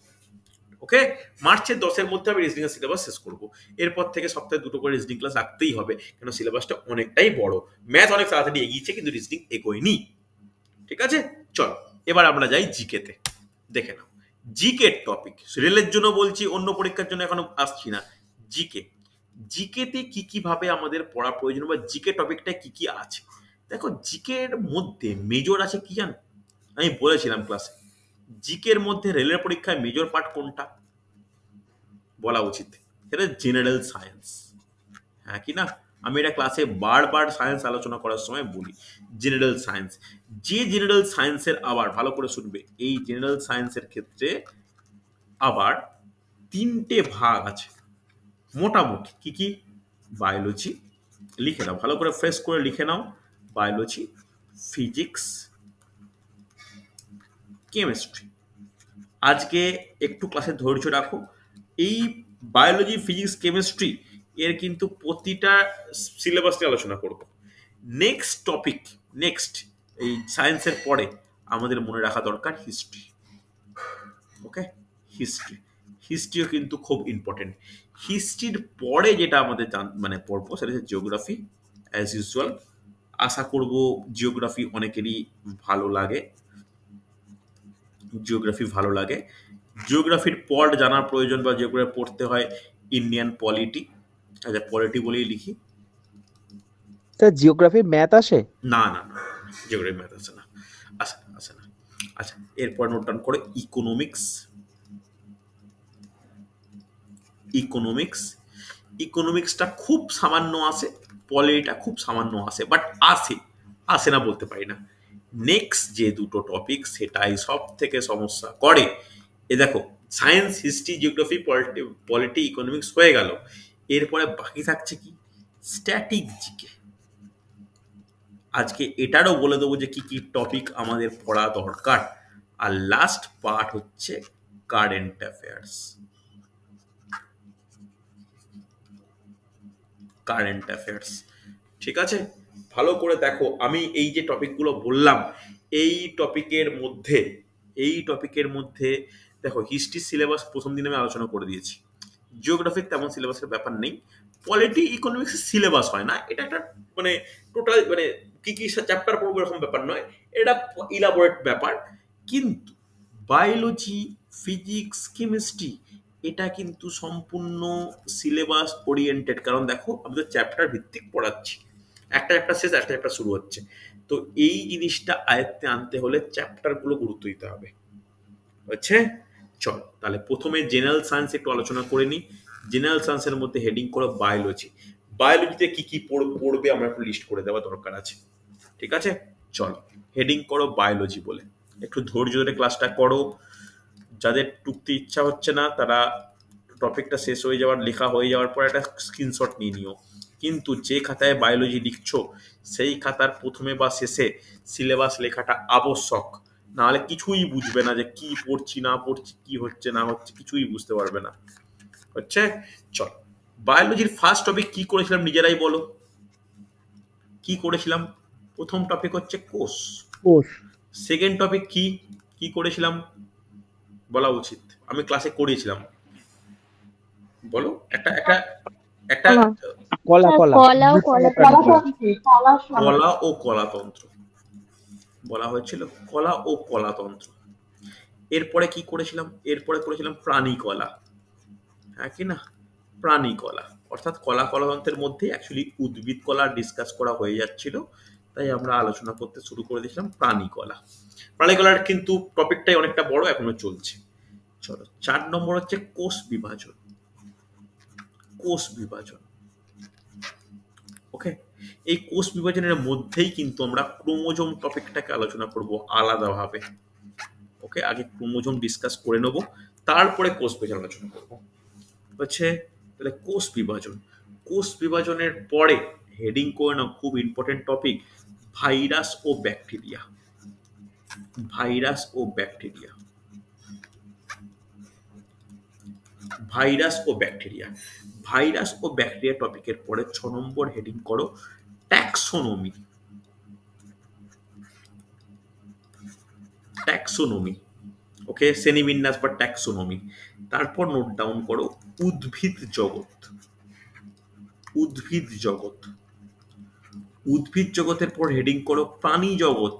ওকে, মার্চের 10-এর মধ্যে আমি রিজনিং এর সিলেবাস শেষ করবো। এরপর থেকে সপ্তাহে 2টো করে রিজনিং ক্লাস রাখতেই হবে, কেন সিলেবাসটা অনেকটাই বড়। ম্যাথ অনেক তাড়াতাড়ি এগিয়েছে কিন্তু রিজনিং এগোয়নি। ঠিক আছে, চলো এবার আমরা যাই জিকেতে। দেখে নাও জিকে টপিক, রেলের জন্য বলছি, অন্য পরীক্ষার জন্য এখনো আসছি না। জিকে, জিকেতে কি কি ভাবে আমাদের পড়া প্রয়োজন বা জিকে টপিকটা কি কি আছে। দেখো জিকের মধ্যে মেজর আছে কি জানো, আমি বলেছিলাম ক্লাসে, জিকের মধ্যে রেলের পরীক্ষায় মেজর পার্ট কোনটা বলা উচিত, সেটা জেনারেল সায়েন্স। হ্যাঁ কি না, আমি এটা ক্লাসে বারবার সায়েন্স আলোচনা করার সময় বলি, জেনারেল সায়েন্স। যে জেনারেল সায়েন্সের আবার ভালো করে শুনবে, এই জেনারেল সায়েন্সের ক্ষেত্রে আবার 3টে ভাগ আছে মোটামুটি। কি কি? বায়োলজি, লিখে নাও ভালো করে, ফ্রেশ করে লিখে নাও, বায়োলজি, ফিজিক্স, কেমিস্ট্রি। আজকে একটু ক্লাসে ধৈর্য রাখো, এই বায়োলজি, ফিজিক্স, কেমিস্ট্রি এর কিন্তু প্রতিটা সিলেবাস নিয়ে আলোচনা করব। নেক্সট টপিক, নেক্সট এই সায়েন্সের পরে আমাদের মনে রাখা দরকার হিস্ট্রি। ওকে, হিস্ট্রি, হিস্ট্রিও কিন্তু খুব ইম্পর্টেন্ট। হিস্ট্রির পরে যেটা আমাদের মানে পড়বো সেটা হচ্ছে জিওগ্রাফি। অ্যাজ ইউজুয়াল আশা করব জিওগ্রাফি অনেকেরই ভালো লাগে, জিওগ্রাফি ভালো লাগে। জিওগ্রাফির পর জানার প্রয়োজন বা জিওগ্রাফি পড়তে হয় ইন্ডিয়ান পলিটি। আচ্ছা পলিটি বলেই লিখি, স্যার জিওগ্রাফি ম্যাথ আসে? না না না, জিওগ্রাফি ম্যাথ আছে না, আসে না আসে না। আচ্ছা এরপর নোট ডাউন করে ইকোনমিক্স, ইকোনমিক্স, ইকোনমিক্সটা খুব সামান্য আসে, পলিটিটা খুব সামান্য আসে, বাট আসে, আসে না বলতে পারি না। নেক্সট যে দুটো টপিক সেটাই সব থেকে সমস্যা করে। এ দেখো science, history, geography, polity, economics হয়ে গেল, এরপরে বাকি থাকছে কি? Static GK. আজকে এটারও বলে দেবো যে কি কি টপিক আমাদের পড়া দরকার। আর লাস্ট পার্ট হচ্ছে কারেন্ট অ্যাফেয়ার্স, কারেন্ট অ্যাফেয়ার্স। ঠিক আছে, ভালো করে দেখো, আমি এই যে টপিকগুলো বললাম এই টপিকের মধ্যে, এই টপিকের মধ্যে দেখো হিস্ট্রি সিলেবাস প্রথম দিন আমি আলোচনা করে দিয়েছি, জিওগ্রাফির তেমন সিলেবাসের ব্যাপার নেই, পলিটি ইকোনমিক্স সিলেবাস হয় না, এটা একটা মানে টোটাল মানে কি কি চ্যাপ্টার পড়বো এরকম ব্যাপার নয়, এটা ইলাবোরেট ব্যাপার। কিন্তু বায়োলজি, ফিজিক্স, কেমিস্ট্রি এটা কিন্তু সম্পূর্ণ সিলেবাস ওরিয়েন্টেড, কারণ দেখো আমি তো চ্যাপ্টার ভিত্তিক পড়াচ্ছি, একটা চ্যাপ্টার শেষ একটা চ্যাপ্টার শুরু হচ্ছে, তো এই জিনিসটা আয়ত্তে আনতে হলে চ্যাপ্টারগুলো গুরুত্ব দিতে হবে। হচ্ছে, চল তাহলে প্রথমে জেনারেল সায়েন্স একটু আলোচনা করে নিই। জেনারেল সায়েন্সের মধ্যে হেডিং করো বায়োলজি। বায়োলজিতে কি কি পড়বে আমরা একটু লিস্ট করে দেওয়া দরকার আছে। ঠিক আছে, চলো হেডিং করো বায়োলজি বলে, একটু ধৈর্য ধরে ক্লাসটা করো। যাদের টুকতে ইচ্ছা হচ্ছে না তারা টপিকটা শেষ হয়ে যাওয়ার লেখা হয়ে যাওয়ার পর একটা স্ক্রিনশট নিয়ে নিও, কিন্তু যে খাতায় বায়োলজি লিখছো সেই খাতার প্রথমে বা শেষে সিলেবাস লেখাটা আবশ্যক, নাহলে কিছুই বুঝবে না যে কি পড়ছি না পড়ছি, কি হচ্ছে না হচ্ছে, কিছুই বুঝতে পারবে না। হচ্ছে, চল বায়োলজির ফার্স্ট টপিক কি করেছিলাম নিজেরাই বলো, কি করেছিলাম? প্রথম টপিক হচ্ছে কোষ। কোষ। সেকেন্ড টপিক কি কি করেছিলাম বলা উচিত, আমি ক্লাসে করিয়েছিলাম, বলো একটা একটা একটা কলা কলা কলা ও কলা ও কলাতন্ত্র বলা হয়েছিল, কলা ও কলাতন্ত্র। এরপরে কি করেছিলাম? এরপরে করেছিলাম প্রাণী কলা, হ্যাঁ কি না? প্রাণী কলা, অর্থাৎ কলা কলাতন্ত্রের মধ্যে অ্যাকচুয়ালি উদ্ভিদ কলা ডিসকাস করা হয়ে যাচ্ছিল, তাই আমরা আলোচনা করতে শুরু করে দিয়েছিলাম প্রাণী কলা। প্রাণী কলার কিন্তু টপিকটাই অনেকটা বড়, এখনো চলছে। চলো 4 নম্বর হচ্ছে কোষ বিভাজন। কোষ বিভাজন, ওকে। এই কোষ বিভাজনের মধ্যেই কিন্তু আমরা ক্রোমোজোম টপিকটাকে আলোচনা করব আলাদাভাবে, ওকে। আগে ক্রোমোজোম ডিসকাস করে নেব, তারপরে কোষ বিভাজন আলোচনা করব। হচ্ছে তাহলে কোষ বিভাজন, কোষ বিভাজনের পরে হেডিং করে নাও, খুব ইম্পর্টেন্ট টপিক, ভাইরাস ও ব্যাকটেরিয়া। ভাইরাস ও ব্যাকটেরিয়া, ভাইরাস ও ব্যাকটেরিয়া। ভাইরাস ও ব্যাকটেরিয়া টপিকের পরে 6 নম্বর হেডিং করো ট্যাক্সোনমি। ট্যাক্সোনমি, ওকে, শ্রেণীবিন্যাস বা ট্যাক্সোনমি। তারপর নোট ডাউন করো উদ্ভিদ জগৎ। উদ্ভিদ জগৎ, উদ্ভিদ জগতের পর হেডিং করো প্রাণী জগৎ।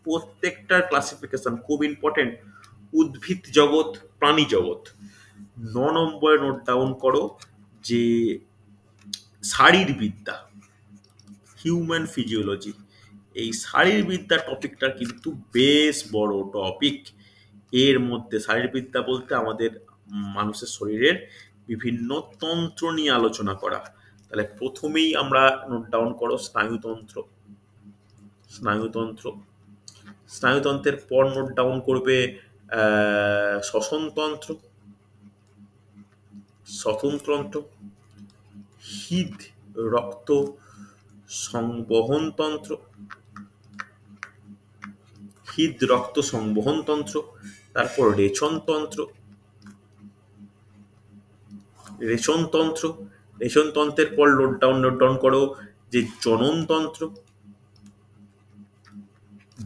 প্রত্যেকটার ক্লাসিফিকেশন খুব ইম্পর্টেন্ট, উদ্ভিদ জগৎ, প্রাণী জগৎ। 9 নম্বরে নোট ডাউন করো যে শারীরবিদ্যা, হিউম্যান ফিজিওলজি। এই শারীরবিদ্যা টপিকটা কিন্তু বেশ বড় টপিক। এর মধ্যে শারীরবিদ্যা বলতে আমাদের মানুষের শরীরের বিভিন্ন তন্ত্র নিয়ে আলোচনা করা। তাহলে প্রথমেই আমরা নোট ডাউন করো স্নায়ুতন্ত্র। স্নায়ুতন্ত্র, স্নায়ুতন্ত্রের পর নোট ডাউন করবে শ্বসনতন্ত্র। শ্বসনতন্ত্র, হৃদ রক্ত সংবহনতন্ত্র। হৃদ রক্ত সংবহনতন্ত্র। তারপর রেচনতন্ত্র। রেচনতন্ত্র, রেচনতন্ত্রের পর নোট ডাউন করো যে জননতন্ত্র।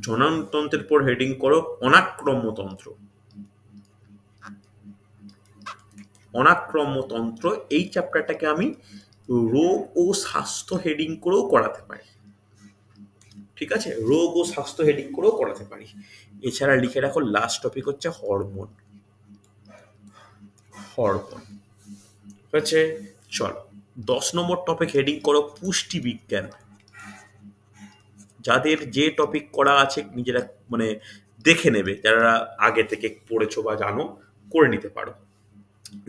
জননতন্ত্রের পর হেডিং করো অনাক্রম্যতন্ত্র। অনাক্রম্যতন্ত্র, এই চ্যাপ্টারটাকে আমি রোগ ও স্বাস্থ্য হেডিং করেও করাতে পারি, ঠিক আছে, রোগ ও স্বাস্থ্য হেডিং করেও করাতে পারি। এছাড়া লিখে রাখো লাস্ট টপিক হচ্ছে হরমোন। হরমোন হচ্ছে, চলো 10 নম্বর টপিক হেডিং করো পুষ্টি বিজ্ঞান। যাদের যে টপিক করা আছে নিজেরা মানে দেখে নেবে, যারা আগে থেকে পড়েছো বা জানো, করে নিতে পারো।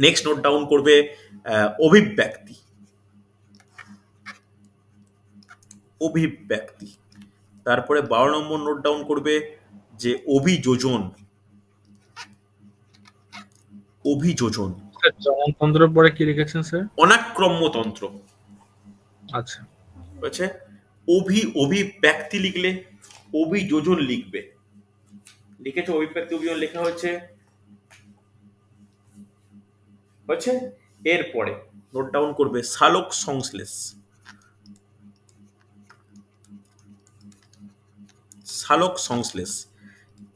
নেক্সট নোট ডাউন করবে অভিব্যক্তি। অভিব্যক্তি, তারপরে 12 নম্বর নোট ডাউন করবে যে অভিযোজন। অভিযোজন, স্যার জননতন্ত্রের পরে কি লিখেছেন স্যার? অনাক্রম্যতন্ত্র। আচ্ছা, হচ্ছে অভিব্যক্তি লিখলে অভিযোজন লিখবে। লিখেছো অভিব্যক্তি অভিযোজন লেখা হচ্ছে। হচ্ছে, এরপরে নোট ডাউন করবে সালোক সংশ্লেষ। সালোক সংশ্লেষ।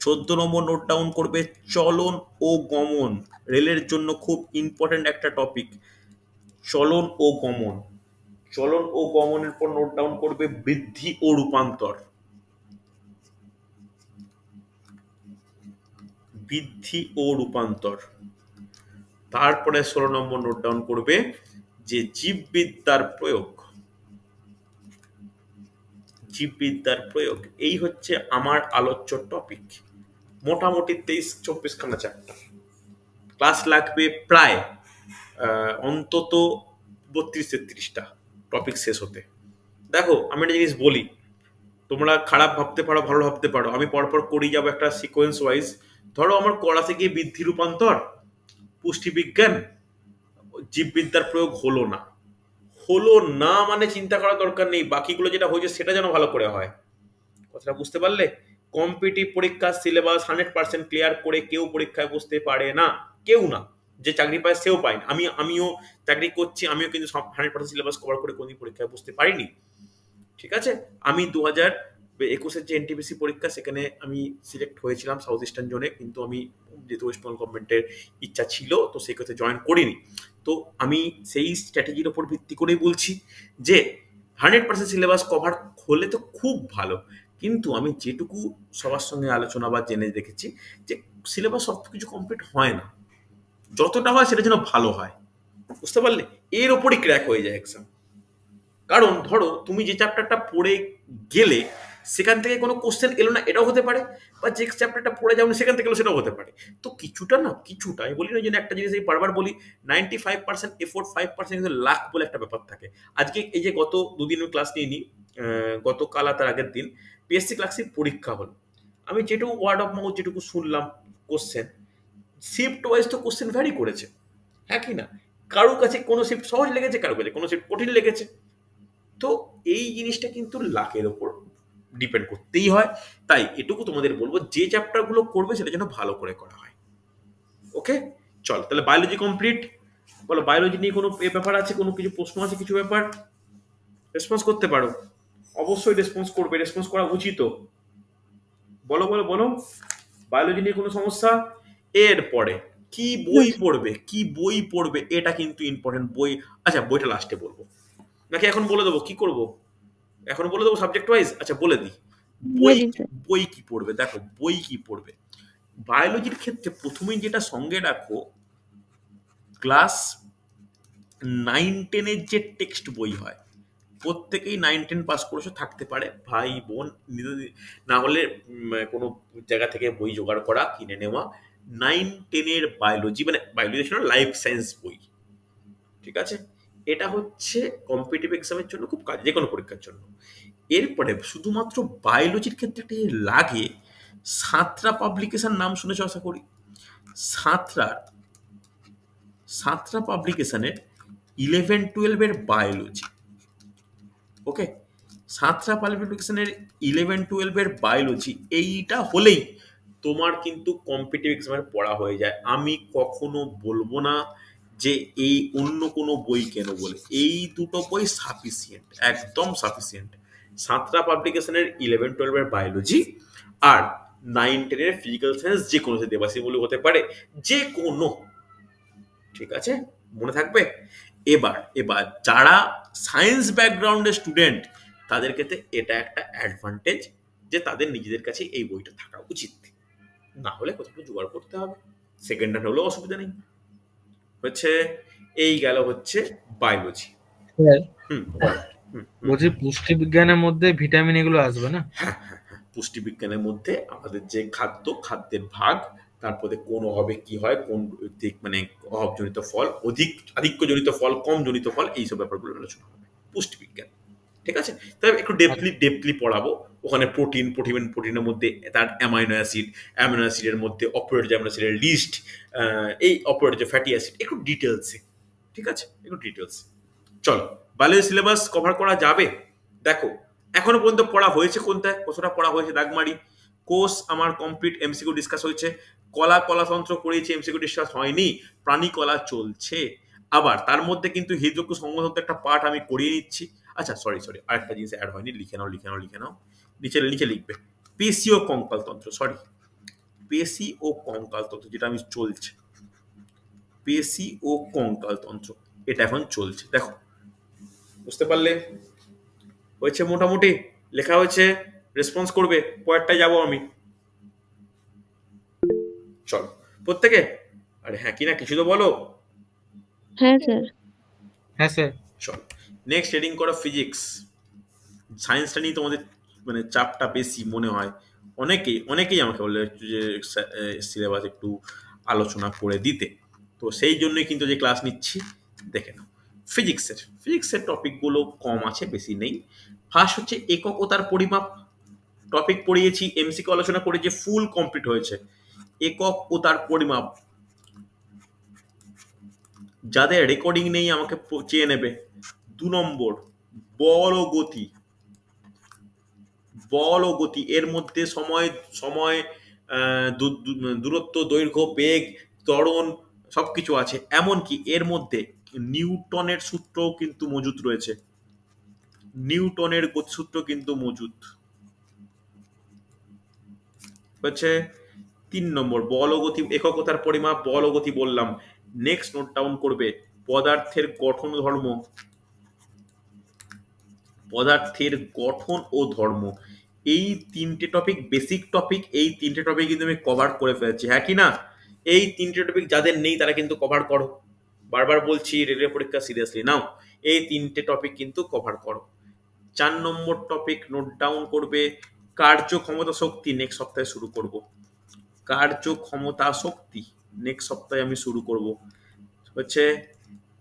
14 নম্বর নোট ডাউন করবে চলন ও গমন। রেলের জন্য খুব ইম্পর্টেন্ট একটা টপিক, চলন ও গমন। চলন ও গমনের পর নোট ডাউন করবে বৃদ্ধি ও রূপান্তর। বৃদ্ধি ও রূপান্তর। তারপরে 16 নম্বর নোট ডাউন করবে যে জীববিদ্যার প্রয়োগ। জীববিদ্যার প্রয়োগ, এই হচ্ছে আমার আলোচ্য টপিক। মোটামুটি 23-24 খানা চ্যাপ্টার, ক্লাস লাগবে প্রায় অন্তত 32-33টা টপিক শেষ হতে। দেখো আমি একটা জিনিস বলি, তোমরা খারাপ ভাবতে পারো ভালো ভাবতে পারো, আমি পরপর করেই যাবো একটা সিকোয়েন্স ওয়াইজ। ধরো আমার করা থেকে বৃদ্ধি রূপান্তর, পুষ্টি বিজ্ঞান, জীববিদ্যার প্রয়োগ হলো না। মানে চিন্তা করার দরকার নেই, বাকিগুলো যেটা হয়েছে সেটা যেন ভালো করে হয়। কথাটা বুঝতে পারলে? কম্পিটিটিভ পরীক্ষার সিলেবাস 100% ক্লিয়ার করে কেউ পরীক্ষায় বসতে পারে না, কেউ না। যে চাকরি পায় সেও পায় না। আমিও চাকরি করছি, আমিও কিন্তু 100% সিলেবাস কভার করে কোনদিন পরীক্ষায় বসতে পারিনি। ঠিক আছে, আমি 2021-এর যে এনটিপিসি পরীক্ষা সেখানে আমি সিলেক্ট হয়েছিলাম সাউথ ইস্টার্ন জোনে, কিন্তু আমি যেহেতু ওয়েস্ট বেঙ্গল গভর্নমেন্টের ইচ্ছা ছিল তো সেই কথা জয়েন করিনি। তো আমি সেই স্ট্র্যাটেজির ওপর ভিত্তি করেই বলছি যে 100% সিলেবাস কভার হলে তো খুব ভালো, কিন্তু আমি যেটুকু সবার সঙ্গে আলোচনা বা জেনে দেখেছি যে সিলেবাস সব কিছু কমপ্লিট হয় না, যতটা হয় সেটা যেন ভালো হয়। বুঝতে পারলে? এর ওপরই ক্র্যাক হয়ে যায় এক্সাম। কারণ ধরো তুমি যে চ্যাপ্টারটা পড়ে গেলে সেখান থেকে কোনো কোশ্চেন এলো না, এটাও হতে পারে, বা যে চ্যাপ্টারটা পড়ে যাও সেখান থেকে এলো সেটাও হতে পারে। তো কিছুটা আমি বলি না যে একটা জিনিস আমি বারবার বলি, 95% এফোর্ট, 5% কিন্তু লাক বলে একটা ব্যাপার থাকে। আজকে এই যে গত দুদিন ক্লাস নিয়ে নিই, গতকাল আর তার আগের দিন পিএসসি ক্লাসিক পরীক্ষা হলো। আমি যেটুকু ওয়ার্ড অফ মাউথ যেটুকু শুনলাম কোশ্চেন, শিফট ওয়াইজ তো কোশ্চেন ভ্যারি করেছে, হ্যাঁ কি না? কারো কাছে কোনো শিফট সহজ লেগেছে, কারো কাছে কোনো শিফট কঠিন লেগেছে। তো এই জিনিসটা কিন্তু লাকের ওপর ডিপেন্ড করতেই হয়। তাই এটুকু তোমাদের বলবো, যে চ্যাপ্টারগুলো করবে সেটা যেন ভালো করে করা হয়। ওকে, চল তাহলে বায়োলজি কমপ্লিট। বলো, বায়োলজি নিয়ে কোনো ব্যাপার আছে, কোনো কিছু প্রশ্ন আছে, কিছু ব্যাপার রেসপন্স করতে পারো, অবশ্যই রেসপন্স করবে, রেসপন্স করা উচিত। বলো বলো বলো, বায়োলজি নিয়ে কোনো সমস্যা? এরপরে কি বই পড়বে এটা কিন্তু ইম্পর্টেন্ট। বই, আচ্ছা বইটা লাস্টে বলবো নাকি এখন বলে দেবো? কি করব, এখন বলে দেবো সাবজেক্ট ওয়াইজ? আচ্ছা বলে দিই। বই বই কি পড়বে? দেখো বই কি পড়বে বায়োলজির ক্ষেত্রে প্রথমেই যেটা সঙ্গে রাখো, ক্লাস 9-10-এর যে টেক্সট বই হয়, প্রত্যেকেই 9-10 পাস করেছো, থাকতে পারে ভাই বোন, না হলে কোনো জায়গা থেকে বই জোগাড় করা, কিনে নেওয়া 9-10-এর বায়োলজি, মানে বায়োলজি লাইফ সায়েন্স বই। ঠিক আছে, এটা হচ্ছে কম্পিটিটিভ এক্সামের জন্য খুব কাজ, যে কোনো পরীক্ষার জন্য। এরপরে শুধুমাত্র বায়োলজির ক্ষেত্রে একটা লাগে, সাঁতরা পাবলিকেশন নাম শুনেছ আশা করি। সাঁতরা পাবলিকেশনের 11-12-এর বায়োলজি। ওকে, সাঁতরা পাবলিকেশনের 11-12-এর বায়োলজি, এইটা হলেই তোমার কিন্তু কম্পিটিটিভ এক্সামের পড়া হয়ে যায়। আমি কখনো বলবো না যে এই অন্য কোনো বই কেন বলে, এই দুটো বই সাফিসিয়েন্ট, একদম সাফিসিয়েন্ট। সাঁতরা পাবলিকেশনের 11-12-এর বায়োলজি আর 9-10-এর ফিজিক্যাল সায়েন্স, যে কোনো দেবাসী বলে হতে পারে, যে কোনো। ঠিক আছে, মনে থাকবে। এবার যারা সায়েন্স ব্যাকগ্রাউন্ডের স্টুডেন্ট তাদের ক্ষেত্রে এটা একটা অ্যাডভান্টেজ যে তাদের নিজেদের কাছে এই বইটা থাকা উচিত, না হলে কোথাও জোগাড় করতে হবে, সেকেন্ড হ্যান্ড হলেও অসুবিধা নেই। হচ্ছে এই গেল হচ্ছে বায়োলজি। বলছি পুষ্টিবিজ্ঞানের মধ্যে ভিটামিন এগুলো আসবে না? হ্যাঁ, পুষ্টিবিজ্ঞানের মধ্যে আমাদের যে খাদ্যের ভাগ, তারপরে কোন অভাবে কি হয়, কোন মানে অভাবজনিত ফল, আধিক্যজনিত ফল, কম জনিত ফল, এইসব ব্যাপারগুলো আলোচনা হবে পুষ্টিবিজ্ঞান। ঠিক আছে, তবে একটু ডেপলি পড়াবো। ওখানে প্রোটিনের মধ্যে তার অ্যামাইনো অ্যাসিডের মধ্যে অপারেটর অ্যামাইনো অ্যাসিডের লিস্ট, এই অপারেটর ফ্যাটি অ্যাসিড, একটু ডিটেলসে। ঠিক আছে, একটু ডিটেলস। চলো, বায়োলজি সিলেবাস কভার করা যাবে। দেখো এখনো পর্যন্ত পড়া হয়েছে কোনটায়, কতটা পড়া হয়েছে দাগমারি। কোর্স আমার কমপ্লিট, এমসিকিউ ডিসকাস হয়েছে। কলাতন্ত্র করেছি, এমসিকিউ ডিসকাস হয়নি। প্রাণী কলা চলছে। আবার তার মধ্যে কিন্তু হৃদরোগ সংবন্ধ একটা পার্ট আমি করিয়ে নিচ্ছি। আচ্ছা সরি আরেকটা জিনিস অ্যাড হয়নি, লিখে নাও নিচে লিখবে পেশি ও কঙ্কালতন্ত্র, পেশি ও কঙ্কালতন্ত্র, যেটা আমি চলছে, পেশি ও কঙ্কালতন্ত্র, এটা এখন চলছে। দেখো বুঝতে পারলে? হয়েছে মোটামুটি, লেখা হয়েছে, রেসপন্স করবে। পরেরটায় যাবো আমি। চলো প্রত্যেকে, আরে হ্যাঁ কি না কিছু তো বলো। হ্যাঁ স্যার। হ্যাঁ স্যার। চলো নেক্সট রিডিং করো ফিজিক্স। সায়েন্সটা নিয়ে তোমাদের মানে চাপটা বেশি মনে হয়। অনেকেই আমাকে বলে যে সিলেবাস একটু আলোচনা করে দিতে, তো সেই জন্যই কিন্তু যে ক্লাস নিচ্ছি। দেখে নাও ফিজিক্সের টপিকগুলো কম আছে, বেশি নেই। ফার্স্ট হচ্ছে একক ও তার পরিমাপ, টপিক পড়িয়েছি, এমসিকিউ আলোচনা করে যে ফুল কমপ্লিট হয়েছে। একক ও তার পরিমাপ যাদের রেকর্ডিং নেই আমাকে চেয়ে নেবে। 2 নম্বর বল ও গতি। বল ও গতি এর মধ্যে সময় সময় দূরত্ব, দৈর্ঘ্য, বেগ, ত্বরণ সবকিছু আছে। এমনকি এর মধ্যে নিউটনের সূত্রও কিন্তু মজুদ রয়েছে। নিউটনের গতিসূত্র কিন্তু মজুদ হচ্ছে। 3 নম্বর বল ও গতি, এককতার পরিমাপ, বল ও গতি বললাম। নেক্সট নোট ডাউন করবে পদার্থের গঠন ধর্ম। পদার্থের গঠন ও ধর্ম, এই 3টে টপিক বেসিক টপিক। এই 3টে টপিক কিন্তু আমি কভার করে ফেলেছি, হ্যাঁ কি না? এই 3টে টপিক যাদের নেই তারা কিন্তু কভার করো। বারবার বলছি, রেলের পরীক্ষা সিরিয়াসলি নাও, এই 3টে টপিক কিন্তু কভার করো। 4 নম্বর টপিক নোট ডাউন করবে কার্য ক্ষমতা শক্তি। নেক্সট সপ্তাহে শুরু করব কার্য ক্ষমতা শক্তি, নেক্সট সপ্তাহে আমি শুরু করব হচ্ছে।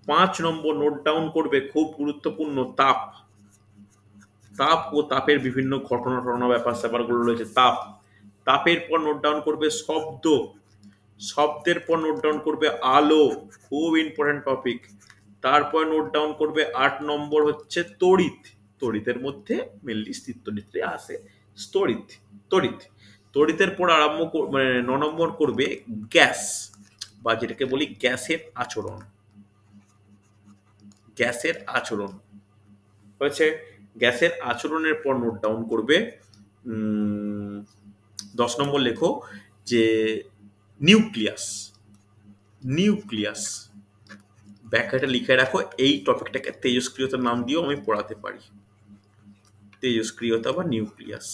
5 নম্বর নোট ডাউন করবে, খুব গুরুত্বপূর্ণ, তাপ। তাপ ও তাপের বিভিন্ন ঘটনা ব্যাপার স্যাপারগুলো রয়েছে। তাপের পর নোট ডাউন করবে শব্দ। শব্দের পর নোট ডাউন করবে আলো, খুব ইম্পর্টেন্ট টপিক। তারপর নোট ডাউন করবে 8 নম্বর হচ্ছে তড়িৎ। তড়িতের মধ্যে মেনলি স্থিতনিত্রে আসে তড়িৎ। তড়িতের পর আরম্ভ মানে 9 নম্বর করবে গ্যাস, বা যেটাকে বলি গ্যাসের আচরণ। গ্যাসের আচরণ হয়েছে। গ্যাসের আচরণের পর নোট ডাউন করবে 10 নম্বর লেখো যে নিউক্লিয়াস। ব্যাখ্যাটা লিখে রাখো। এই টপিকটাকে তেজস্ক্রিয়তার নাম দিয়েও আমি পড়াতে পারি, তেজস্ক্রিয়তা বা নিউক্লিয়াস।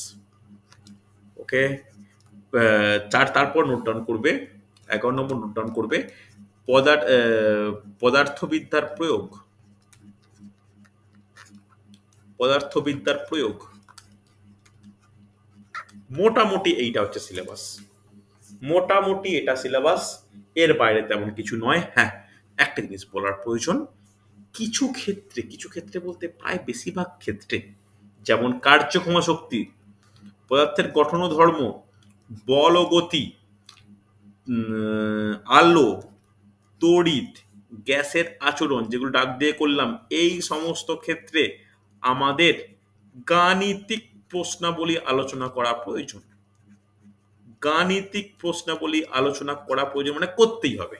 ওকে, তারপর নোট ডাউন করবে 11 নম্বর নোট ডাউন করবে পদার্থবিদ্যার প্রয়োগ। মোটামুটি এইটা হচ্ছে সিলেবাস। মোটামুটি এটা সিলেবাস, এর বাইরে তেমন কিছু নয়। হ্যাঁ, একটা জিনিস বলার প্রয়োজন, কিছু ক্ষেত্রে বলতে প্রায় বেশিরভাগ ক্ষেত্রে, যেমন কার্যক্ষমতা শক্তি, পদার্থের গঠন ও ধর্ম, বল ও গতি, আলো, তড়িৎ, গ্যাসের আচরণ, যেগুলো ডাক দিয়ে করলাম, এই সমস্ত ক্ষেত্রে আমাদের গাণিতিক প্রশ্নাবলী আলোচনা করা প্রয়োজন। মানে করতেই হবে,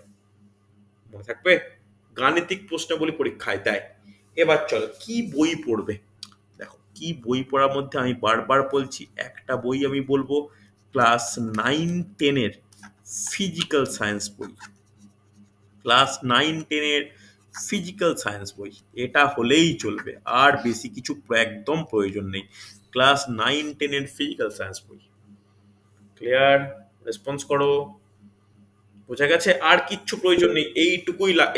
মনে থাকবে। গাণিতিক প্রশ্নাবলী পরীক্ষায় দেয়। এবার চলো কি বই পড়বে। দেখো, কি বই পড়ার মধ্যে আমি বারবার বলছি, একটা বই আমি বলবো ক্লাস 9-10 এর ফিজিক্যাল সায়েন্স বই। ক্লাস 9-10 এর ফিজিক্যাল সায়েন্স বই, এটা হলেই চলবে, আর বেশি কিছু একদম প্রয়োজন নেই। ক্লাস 9-10 এর ফিজিক্যাল সায়েন্স বই। ক্লিয়ার? রেসপন্স করো, বোঝা গেছে? আর কিচ্ছু প্রয়োজন নেই,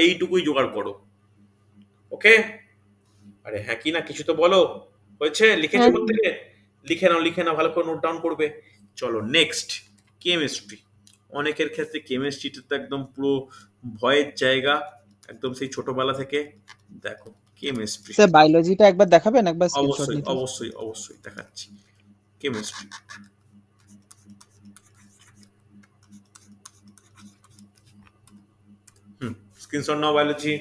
এইটুকুই জোগাড় করো। ওকে, আরে হ্যাঁ কি না, কিছু তো বলো। হয়েছে? লিখেছো প্রত্যেকে? লিখে নাও, ভালো করে নোট ডাউন করবে। চলো নেক্সট, কেমিস্ট্রি। অনেকের ক্ষেত্রে কেমিস্ট্রিটা তো একদম পুরো ভয়ের জায়গা, একদম সেই ছোটবেলা থেকে। দেখো কেমিস্ট্রি, স্যার বায়োলজিটা একবার দেখাবেন, একবার স্ক্রিনশট অবশ্যই নিতে। অবশ্যই অবশ্যই দেখাচ্ছি। কেমিস্ট্রি, স্ক্রিনশট নাও বায়োলজি।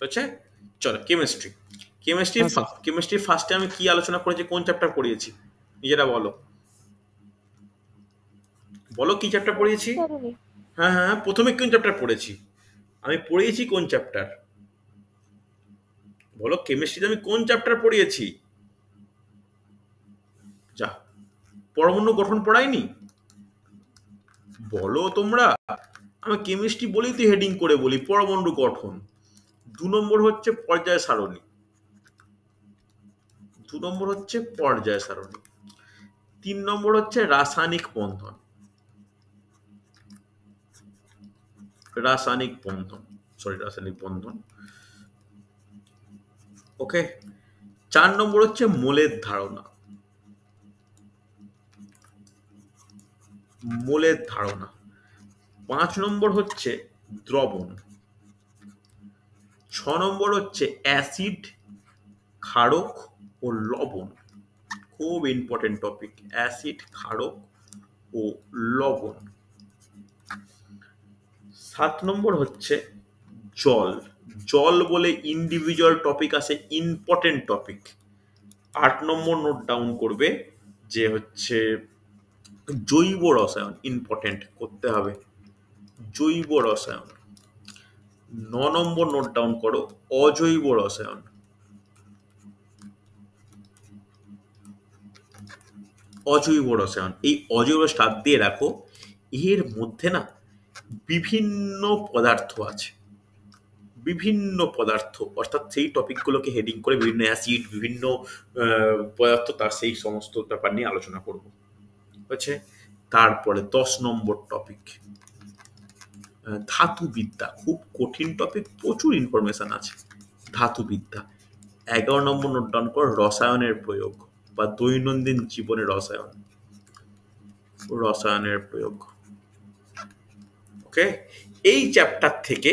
হচ্ছে, চলো কেমিস্ট্রি ফার্স্টে আমি কি আলোচনা করেছি, কোন চ্যাপ্টার পড়িয়েছি নিজেরা বলো। কি চ্যাপ্টার পড়িয়েছি? হ্যাঁ, প্রথমে কোন চ্যাপ্টার পড়েছি? আমি পড়িয়েছি কোন চ্যাপ্টার বলো। কেমিস্ট্রিতে আমি কোন চ্যাপ্টার পড়িয়েছি? যা, পরমাণু গঠন পড়াইনি? বলো তোমরা। আমি কেমিস্ট্রি বলেই তো হেডিং করে বলি পরমাণু গঠন। 2 নম্বর হচ্ছে পর্যায় সারণী। 3 নম্বর হচ্ছে রাসায়নিক বন্ধন। ওকে, 4 নম্বর হচ্ছে মোলের ধারণা। 5 নম্বর হচ্ছে দ্রবণ। 6 নম্বর হচ্ছে অ্যাসিড, ক্ষারক ও লবণ। খুব ইম্পর্টেন্ট টপিক, অ্যাসিড, ক্ষারক ও লবণ। 7 নম্বর হচ্ছে জল। জল বলে ইন্ডিভিজুয়াল টপিক আছে, ইম্পর্টেন্ট টপিক। 8 নম্বর নোট ডাউন করবে যে হচ্ছে জৈব রসায়ন, ইম্পর্টেন্ট করতে হবে, জৈব রসায়ন। 9 নম্বর নোট ডাউন করো অজৈব রসায়ন। অজৈব রসায়ন, এই অজৈব স্টার দিয়ে রাখো, এর মধ্যে না বিভিন্ন পদার্থ আছে, বিভিন্ন পদার্থ, অর্থাৎ সেই টপিকগুলোকে হেডিং করে বিভিন্ন অ্যাসিড, বিভিন্ন পদার্থ, তার সেই সমস্ত ব্যাপার নিয়ে আলোচনা করব, হচ্ছে। তারপরে 10 নম্বর টপিক ধাতুবিদ্যা, খুব কঠিন টপিক, প্রচুর ইনফরমেশন আছে, ধাতুবিদ্যা। 11 নম্বর নোট ডাউন কর রসায়নের প্রয়োগ বা দৈনন্দিন জীবনে রসায়ন, রসায়নের প্রয়োগ। ওকে, এই চ্যাপ্টার থেকে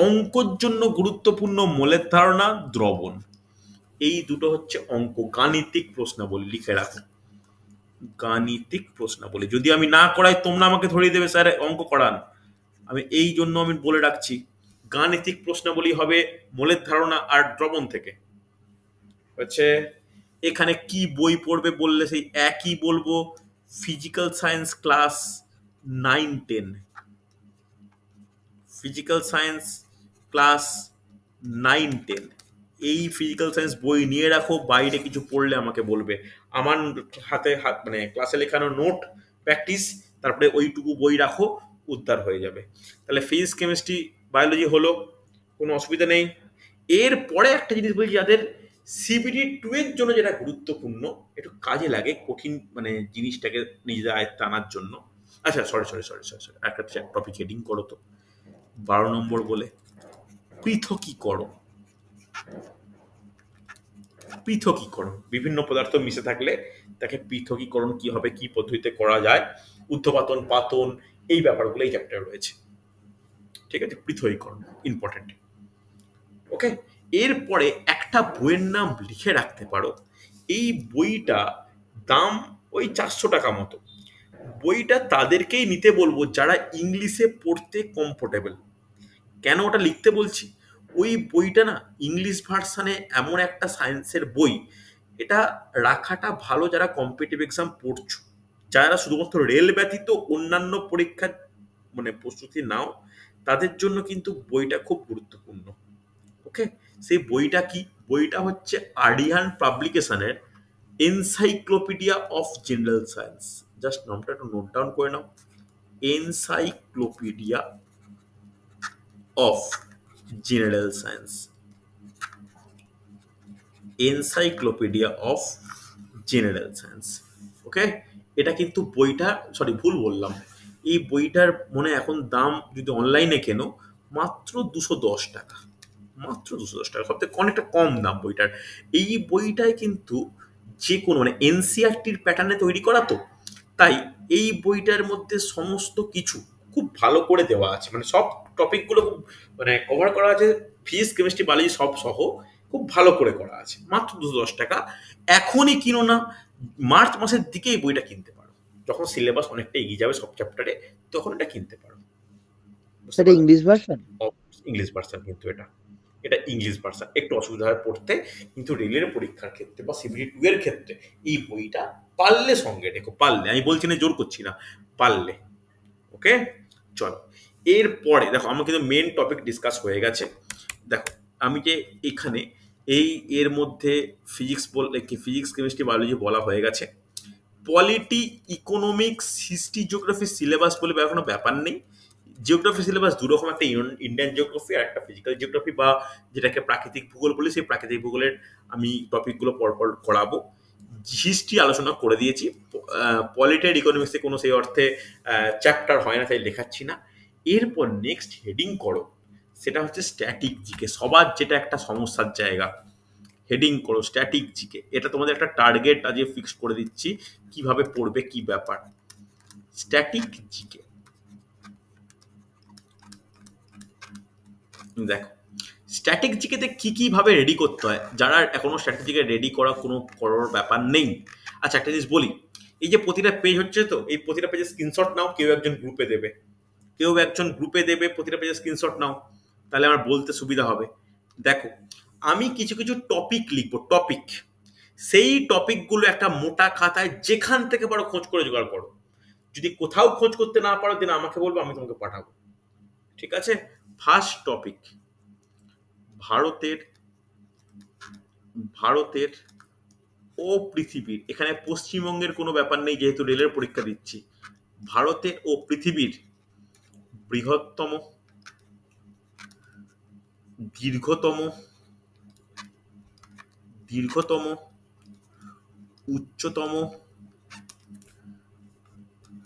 অঙ্কর জন্য গুরুত্বপূর্ণ মোলের ধারণা, দ্রবণ, এই দুটো হচ্ছে অঙ্ক, গাণিতিক প্রশ্নাবলী, লিখে রাখো, গাণিতিক প্রশ্নাবলী। যদি আমি না করাই তোমরা আমাকে ধরিয়ে দেবে স্যার অঙ্ক করান, আমি এই জন্য আমি বলে রাখছি গাণিতিক প্রশ্নাবলী হবে মোলের ধারণা আর দ্রবণ থেকে, হচ্ছে। এখানে কি বই পড়বে বললে সেই একই বলবো, physical science class 9-10, physical science class 9-10, এই ফিজিক্যাল সায়েন্স বই নিয়ে রাখো, বাইরে কিছু পড়লে আমাকে বলবে। আমার হাতে মানে ক্লাসে লেখানো নোট প্র্যাকটিস, তারপরে ওইটুকু বই রাখো, উদ্ধার হয়ে যাবে। তাহলে ফিজিক্স, কেমিস্ট্রি, বায়োলজি হলো, কোনো অসুবিধা নেই। এরপরে একটা জিনিস বলছি, যাদের সিবিটি 2 এর জন্য যেটা গুরুত্বপূর্ণ, একটু কাজে লাগে, কঠিন মানে জিনিসটাকে নিজেদের আয়ত্তে আনার জন্য। আচ্ছা সরি, একটা টপিক হেডিং করো তো 12 নম্বর বলে পৃথকীকরণ। পৃথকীকরণ, বিভিন্ন পদার্থ মিশে থাকলে তাকে পৃথকীকরণ কি হবে, কি পদ্ধতিতে করা যায়, ঊর্ধ্বপাতন, পাতন, এই ব্যাপারগুলো এই চ্যাপ্টারে রয়েছে, ঠিক আছে। পৃথকীকরণ ইম্পর্টেন্ট। ওকে, এরপরে একটা বইয়ের নাম লিখে রাখতে পারো, এই বইটা দাম ওই 400 টাকা মতো। বইটা তাদেরকেই নিতে বলবো যারা ইংলিশে পড়তে কমফোর্টেবল। কেন ওটা লিখতে বলছি, ওই বইটা না ইংলিশ ভার্সানে এমন একটা সায়েন্সের বই, এটা রাখাটা ভালো যারা কম্পিটিটিভ এক্সাম পড়ছো, যারা শুধুমাত্র রেল ব্যতীত অন্যান্য পরীক্ষার মানে প্রস্তুতি নাও, তাদের জন্য কিন্তু বইটা খুব গুরুত্বপূর্ণ। ওকে, সেই বইটা কি, বইটা হচ্ছে আরিয়ান পাবলিকেশনের encyclopedia of general science. Just নামটা একটু নোট ডাউন করে নাও, encyclopedia of general science, encyclopedia of general science. Okay, এটা কিন্তু বইটা, সরি ভুল বললাম, এই বইটার মনে এখন দাম যদি অনলাইনে কেনো মাত্র 210 টাকা, মাত্র 210 টাকা, সবথেকে অনেকটা কম দাম বইটার। এই বইটায় কিন্তু যে কোনো মানে এনসিআরটির প্যাটার্নে তৈরি করা, তো তাই এই বইটার মধ্যে সমস্ত কিছু খুব ভালো করে দেওয়া আছে, মানে সব টপিকগুলো খুব মানে কভার করা আছে, ফিজিক্স, কেমিস্ট্রি, বায়োলজি সব সহ খুব ভালো করে করা আছে, মাত্র 210 টাকা। এখনই কিনো না, মার্চ মাসের দিকে এই বইটা কিনতে পারো, যখন সিলেবাস অনেকটা এগিয়ে যাবে সব চ্যাপ্টারে, তখন এটা কিনতে পারো। সেটা ইংলিশ ভার্সন, ইংলিশ ভার্সন, কিন্তু এটা ইংলিশ ভার্সন, একটু অসুবিধা হয় পড়তে, কিন্তু রেলের পরীক্ষার ক্ষেত্রে বা সিবিটি 2 এর ক্ষেত্রে এই বইটা পারলে সঙ্গে রেখো, পারলে, আমি বলছি না জোর করছি না, পারলে। ওকে, চলো এরপরে দেখো আমার কিন্তু মেন টপিক ডিসকাস হয়ে গেছে। দেখো আমি যে এখানে এর মধ্যে ফিজিক্স ফিজিক্স, কেমিস্ট্রি, বায়োলজি বলা হয়ে গেছে, polity, economics, history, geography syllabus বলে কোনো ব্যাপার নেই। জিওগ্রাফি সিলেবাস দুরকম, একটা ইন্ডিয়ান জিওগ্রাফি আর একটা ফিজিক্যাল জিওগ্রাফি, বা যেটাকে প্রাকৃতিক ভূগোল বলি, সেই প্রাকৃতিক ভূগোলের আমি টপিকগুলো পরপর করাবো। হিস্ট্রি আলোচনা করে দিয়েছি, পলিটি আর ইকোনমিক্সে কোনো সেই অর্থে চ্যাপ্টার হয় না, তাই লেখাচ্ছি না। এরপর নেক্সট হেডিং করো, সেটা হচ্ছে স্ট্যাটিক জিকে, সবার যেটা একটা সমস্যার জায়গা, হেডিং করো স্ট্যাটিক জিকে। এটা তোমাদের একটা টার্গেট আজকে ফিক্স করে দিচ্ছি, কিভাবে পড়বে, কি ব্যাপার। স্ট্যাটিক জিকে দেখো, স্ট্যাটিক জিকেতে কি কি ভাবে রেডি করতে হয়, যারা এখনো স্ট্র্যাটেজিকে রেডি করা কোনো করার ব্যাপার নেই, আচ্ছা একটা জিনিস বলি, এই যে প্রতিটা পেজ হচ্ছে, তো এই প্রতিটা পেজের স্ক্রিনশট নাও, কেউ একজন গ্রুপে দেবে, প্রতিটা পেজের স্ক্রিনশট নাও, তাহলে আমার বলতে সুবিধা হবে। দেখো, আমি কিছু কিছু টপিক লিখবো, টপিক, সেই টপিকগুলো একটা মোটা খাতায় যেখান থেকে পারো খোঁজ করে জোগাড় করো। যদি কোথাও খোঁজ করতে না পারো দিন আমাকে বলবো, আমি তোমাকে পাঠাবো। ঠিক আছে? ফার্স্ট টপিক, ভারতের ভারতের ও পৃথিবীর, এখানে পশ্চিমবঙ্গের কোনো ব্যাপার নেই যেহেতু রেলের পরীক্ষা দিচ্ছি। ভারতের ও পৃথিবীর বৃহত্তম, দীর্ঘতম, উচ্চতম,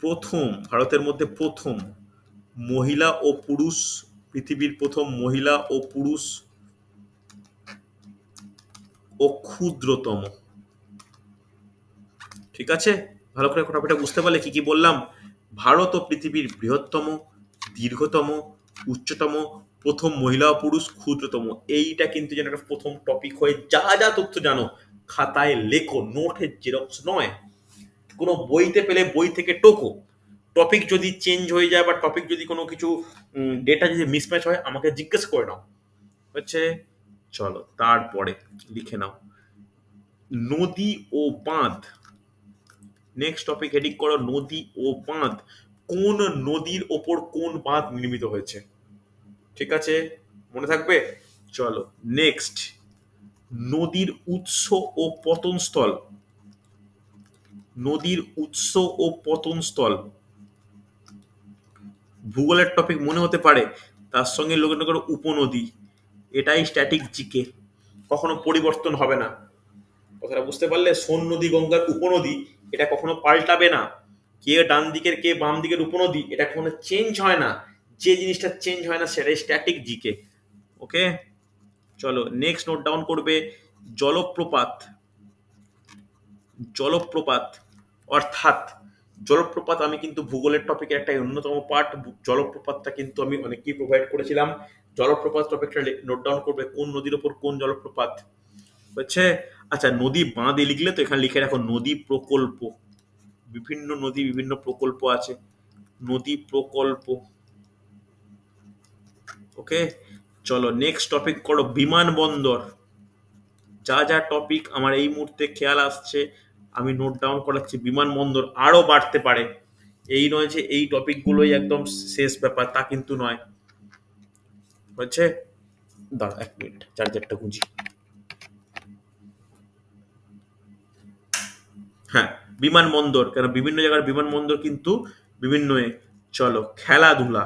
প্রথম, ভারতের মধ্যে প্রথম মহিলা ও পুরুষ, পৃথিবীর প্রথম মহিলা ও পুরুষ ও ক্ষুদ্রতম। ঠিক আছে? ভালো করে টপিকটা বুঝতে পারলে কি কি বললাম? ভারত ও পৃথিবীর বৃহত্তম, দীর্ঘতম, উচ্চতম, প্রথম মহিলা ও পুরুষ, ক্ষুদ্রতম। এইটা কিন্তু যেন একটা প্রথম টপিক হয়ে যা যা তথ্য জানো খাতায় লেখো, নোটের জেরক্স নয়। কোনো বইতে পেলে বই থেকে টোকো। টপিক যদি চেঞ্জ হয়ে যায় বা টপিক যদি কোনো কিছু ডেটা যদি মিসম্যাচ হয় আমাকে জিজ্ঞেস করে নাও। হচ্ছে, চলো তারপরে লিখে নাও নদী ও বাঁধ। নেক্সট টপিক হেডিং করো নদী ও বাঁধ। কোন নদীর ওপর কোন বাঁধ নির্মিত হয়েছে? ঠিক আছে, মনে থাকবে? চলো নেক্সট, নদীর উৎস ও পতনস্থল। নদীর উৎস ও পতনস্থল ভূগোলের টপিক মনে হতে পারে, তার সঙ্গে লোকের করে উপনদী, এটাই স্ট্যাটিক জিকে, কখনো পরিবর্তন হবে না। কথাটা বুঝতে পারলে? সোন নদী গঙ্গার উপনদী, এটা কখনো পাল্টাবে না। কে ডান দিকের কে বাম দিকের উপনদী, এটা কখনো চেঞ্জ হয় না। যে জিনিসটা চেঞ্জ হয় না সেটাই স্ট্যাটিক জিকে। ওকে, চলো নেক্সট নোট ডাউন করবে জলপ্রপাত। জলপ্রপাত অর্থাৎ জলপ্রপাত, আমি কিন্তু ভূগোলের টপিকের একটা অন্যতম পার্ট। জলপ্রপাতটা কিন্তু আমি অনেককেই প্রোভাইড করেছিলাম। জলপ্রপাত টপিকটা নোট ডাউন করবে, কোন নদীর ওপর কোন জলপ্রপাত হচ্ছে। আচ্ছা, নদী বাঁধ লিখলে তো এখানে লিখে রাখো নদী প্রকল্প। বিভিন্ন নদী বিভিন্ন প্রকল্প আছে, নদী প্রকল্প। ওকে, চলো নেক্সট টপিক করো বিমানবন্দর। যা যা টপিক আমার এই মুহূর্তে খেয়াল আসছে আমি নোট ডাউন করাচ্ছি। বিমানবন্দর আরো বাড়তে পারে, এই নয় যে এই টপিকগুলোই একদম শেষ ব্যাপার, তা কিন্তু নয়। হচ্ছে, দাঁড়া এক মিনিট, চার্জারটা গুঁজি। হ্যাঁ, বিমানবন্দর, কেন বিভিন্ন জায়গার বিমানবন্দর কিন্তু বিভিন্ন। চলো খেলাধুলা।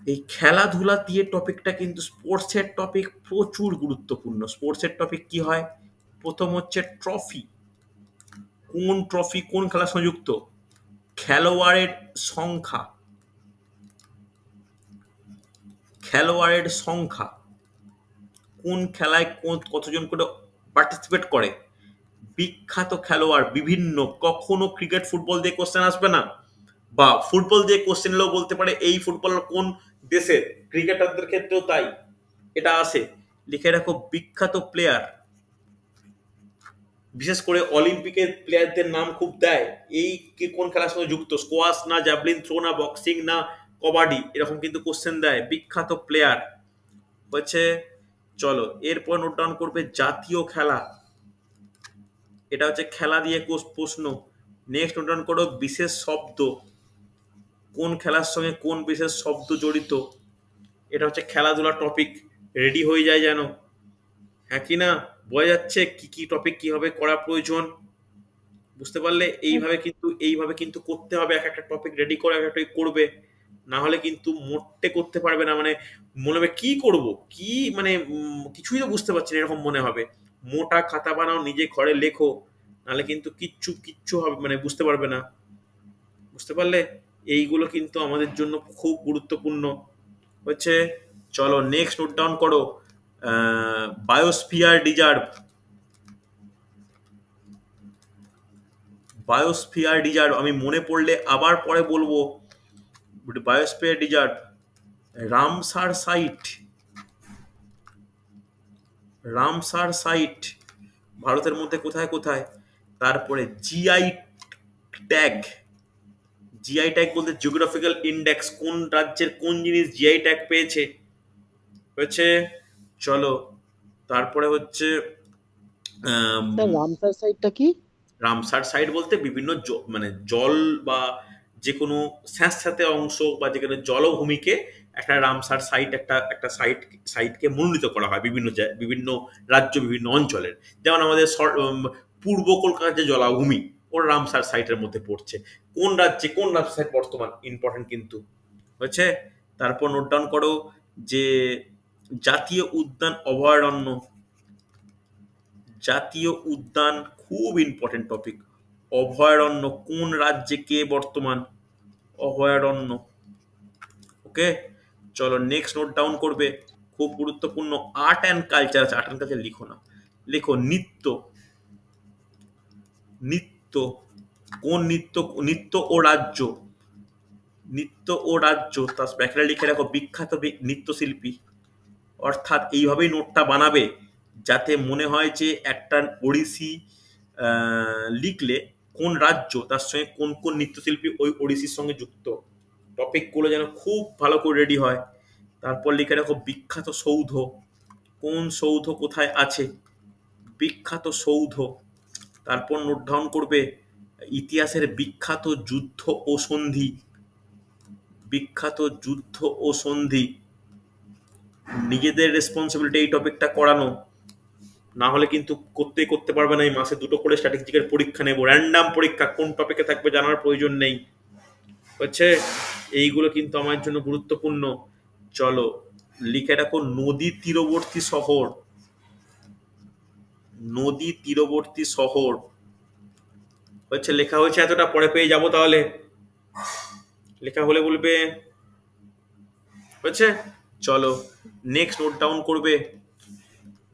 এই খেলাধুলা দিয়ে টপিকটা কিন্তু স্পোর্টসের টপিক, প্রচুর গুরুত্বপূর্ণ। স্পোর্টসের টপিক কি হয়? প্রথম হচ্ছে ট্রফি। কোন ট্রফি কোন খেলার সঙ্গে যুক্ত? খেলোয়াড়ের সংখ্যা, খেলোয়াড়ের সংখ্যা, কোন খেলায় কতজন করে পার্টিসিপেট করে। বিখ্যাত খেলোয়াড় বিভিন্ন, কখনো ক্রিকেট ফুটবল দিয়ে কোশ্চেন আসবে না, বা ফুটবল দিয়ে কোশ্চেন এলেও বলতে পারে এই ফুটবলার কোন দেশের, ক্রিকেটারদের ক্ষেত্রেও তাই এটা আসে। লিখে রাখো বিখ্যাত প্লেয়ার, বিশেষ করে অলিম্পিকের প্লেয়ারদের নাম খুব দেয়, এই কে কোন খেলার সঙ্গে যুক্ত, স্কোয়াশ না জ্যাভলিন থ্রো না বক্সিং না কবাডি, এরকম কিন্তু কোশ্চেন দেয়। বিখ্যাত প্লেয়ার হচ্ছে। চলো এরপর নোট ডাউন করবে জাতীয় খেলা, এটা হচ্ছে খেলা দিয়ে প্রশ্ন। নেক্সট নোট ডাউন করো বিশেষ শব্দ, কোন খেলার সঙ্গে কোন বিশেষ শব্দ জড়িত, এটা হচ্ছে খেলাধুলা টপিক। রেডি হয়ে যায় যেন, হ্যাঁ কি না? বোঝা যাচ্ছে কি কি টপিক কিভাবে করা প্রয়োজন? বুঝতে পারলে? এইভাবে কিন্তু করতে হবে, এক একটা টপিক রেডি করে এক একটা করবে, না হলে কিন্তু মোটে করতে পারবে না। মানে মনে হবে কি করব, কি মানে কিছুই তো বুঝতে পারছি না এরকম মনে হবে। মোটা খাতা বানাও, নিজে ঘরে লেখো, নাহলে কিন্তু কিচ্ছু হবে মানে বুঝতে পারবে না। বুঝতে পারলে? এইগুলো কিন্তু আমাদের জন্য খুব গুরুত্বপূর্ণ হচ্ছে। চলো নেক্সট নোট ডাউন করো বায়োস্ফিয়ার রিজার্ভ। বায়োস্ফিয়ার রিজার্ভ আমি মনে পড়লে আবার পরে বলবো। Biosphere reserve, Ramsar site, Ramsar site, ভারতের মধ্যে কোথায় কোথায়? তারপরে জিআই ট্যাগ। জিআই ট্যাগ বলতে জিওগ্রাফিক্যাল ইন্ডেক্স, কোন রাজ্যের কোন জিনিস জিআই ট্যাগ পেয়েছে। হচ্ছে চলো, তারপরে হচ্ছে আম, স্যার রামসার সাইটটা কি? রামসার সাইট বলতে বিভিন্ন মানে জল বা যে কোনো স্যাঁতস্যাঁতে অংশ বা যেখানে জলভূমিকে একটা রামসার সাইট, একটা একটা সাইটকে মনোনীত করা হয় বিভিন্ন বিভিন্ন রাজ্য বিভিন্ন অঞ্চলের। যেমন আমাদের পূর্ব কলকাতার যে জলাভূমি, ওর রামসার সাইটের মধ্যে পড়ছে। কোন রাজ্যে কোন রামসার সাইট বর্তমান ইম্পর্টেন্ট কিন্তু হচ্ছে। তারপর নোট ডাউন করো যে জাতীয় উদ্যান অভয়ারণ্য। জাতীয় উদ্যান খুব ইম্পর্টেন্ট টপিক। অভয়ারণ্য কোন রাজ্যে কে বর্তমান অভয়ারণ্য। ওকে, চলো নেক্সট নোট ডাউন করবে, খুব গুরুত্বপূর্ণ। আর্ট অ্যান্ড কালচার আছে, আর্ট অ্যান্ড কালচার লিখো না, লেখো নৃত্য। নৃত্য কোন নৃত্য, নৃত্য ও রাজ্য। নৃত্য ও রাজ্য তার ব্যাখ্যা লিখে রাখো বিখ্যাত নৃত্যশিল্পী। অর্থাৎ এইভাবেই নোটটা বানাবে যাতে মনে হয় যে একটা ওড়িশি লিখলে কোন রাজ্য তার সঙ্গে কোন কোন নৃত্যশিল্পী ওই ওড়িশির সঙ্গে যুক্ত, টপিকগুলো যেন খুব ভালো করে রেডি হয়। তারপর লিখে রাখো বিখ্যাত সৌধ। কোন সৌধ কোথায় আছে, বিখ্যাত সৌধ। তারপর নোট ডাউন করবে ইতিহাসের বিখ্যাত যুদ্ধ ও সন্ধি। বিখ্যাত যুদ্ধ ও সন্ধি। নিজেদের রেসপন্সিবিলিটি এই টপিকটা করানো, না হলে কিন্তু করতে পারবে না। এই মাসে 2টো করে স্ট্যাটিস্টিকের পরীক্ষা নেব, র্যান্ডাম পরীক্ষা, কোন টপিকে থাকবে জানার প্রয়োজন নেই হচ্ছে। এইগুলো কিন্তু আমার জন্য গুরুত্বপূর্ণ। চলো লিখে রাখো নদী তীরবর্তী শহর। নদী তীরবর্তী শহর হচ্ছে, লেখা হয়েছে এতটা, পরে পেয়ে যাবো তাহলে, লেখা হলে বলবে হচ্ছে। চলো নেক্সট নোট ডাউন করবে,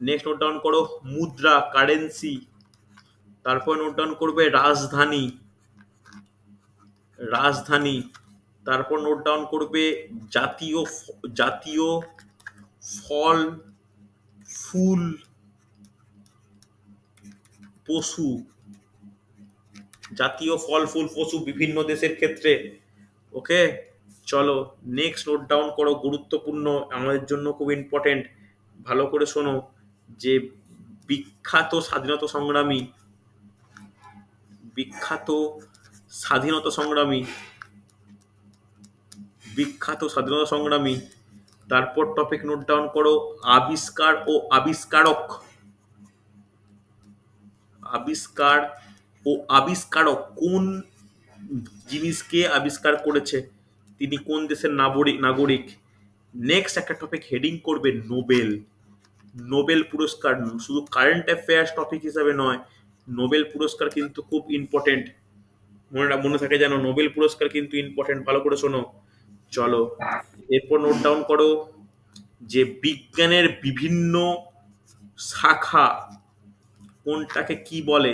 নেক্সট নোট ডাউন করো মুদ্রা কারেন্সি। তারপর নোট ডাউন করবে রাজধানী। রাজধানী। তারপর নোট ডাউন করবে জাতীয় জাতীয় ফল ফুল পশু। জাতীয় ফল ফুল পশু বিভিন্ন দেশের ক্ষেত্রে। ওকে, চলো নেক্সট নোট ডাউন করো, গুরুত্বপূর্ণ আমাদের জন্য খুব ইম্পর্টেন্ট, ভালো করে শোনো যে বিখ্যাত স্বাধীনতা সংগ্রামী। বিখ্যাত স্বাধীনতা সংগ্রামী। বিখ্যাত স্বাধীনতা সংগ্রামী। তারপর টপিক নোট ডাউন করো আবিষ্কার ও আবিষ্কারক। আবিষ্কার ও আবিষ্কারক কোন জিনিসকে আবিষ্কার করেছে, তিনি কোন দেশের নাগরিক। নেক্সট একটা টপিক হেডিং করবে নোবেল। নোবেল পুরস্কার শুধু কারেন্ট অ্যাফেয়ার্স টপিক হিসাবে নয়, নোবেল পুরস্কার কিন্তু খুব ইম্পর্টেন্ট। মনে থাকে যেন নোবেল পুরস্কার কিন্তু ইম্পর্টেন্ট, ভালো করে শোনো। চলো এরপর নোট ডাউন করো যে বিজ্ঞানের বিভিন্ন শাখা কোনটাকে কি বলে।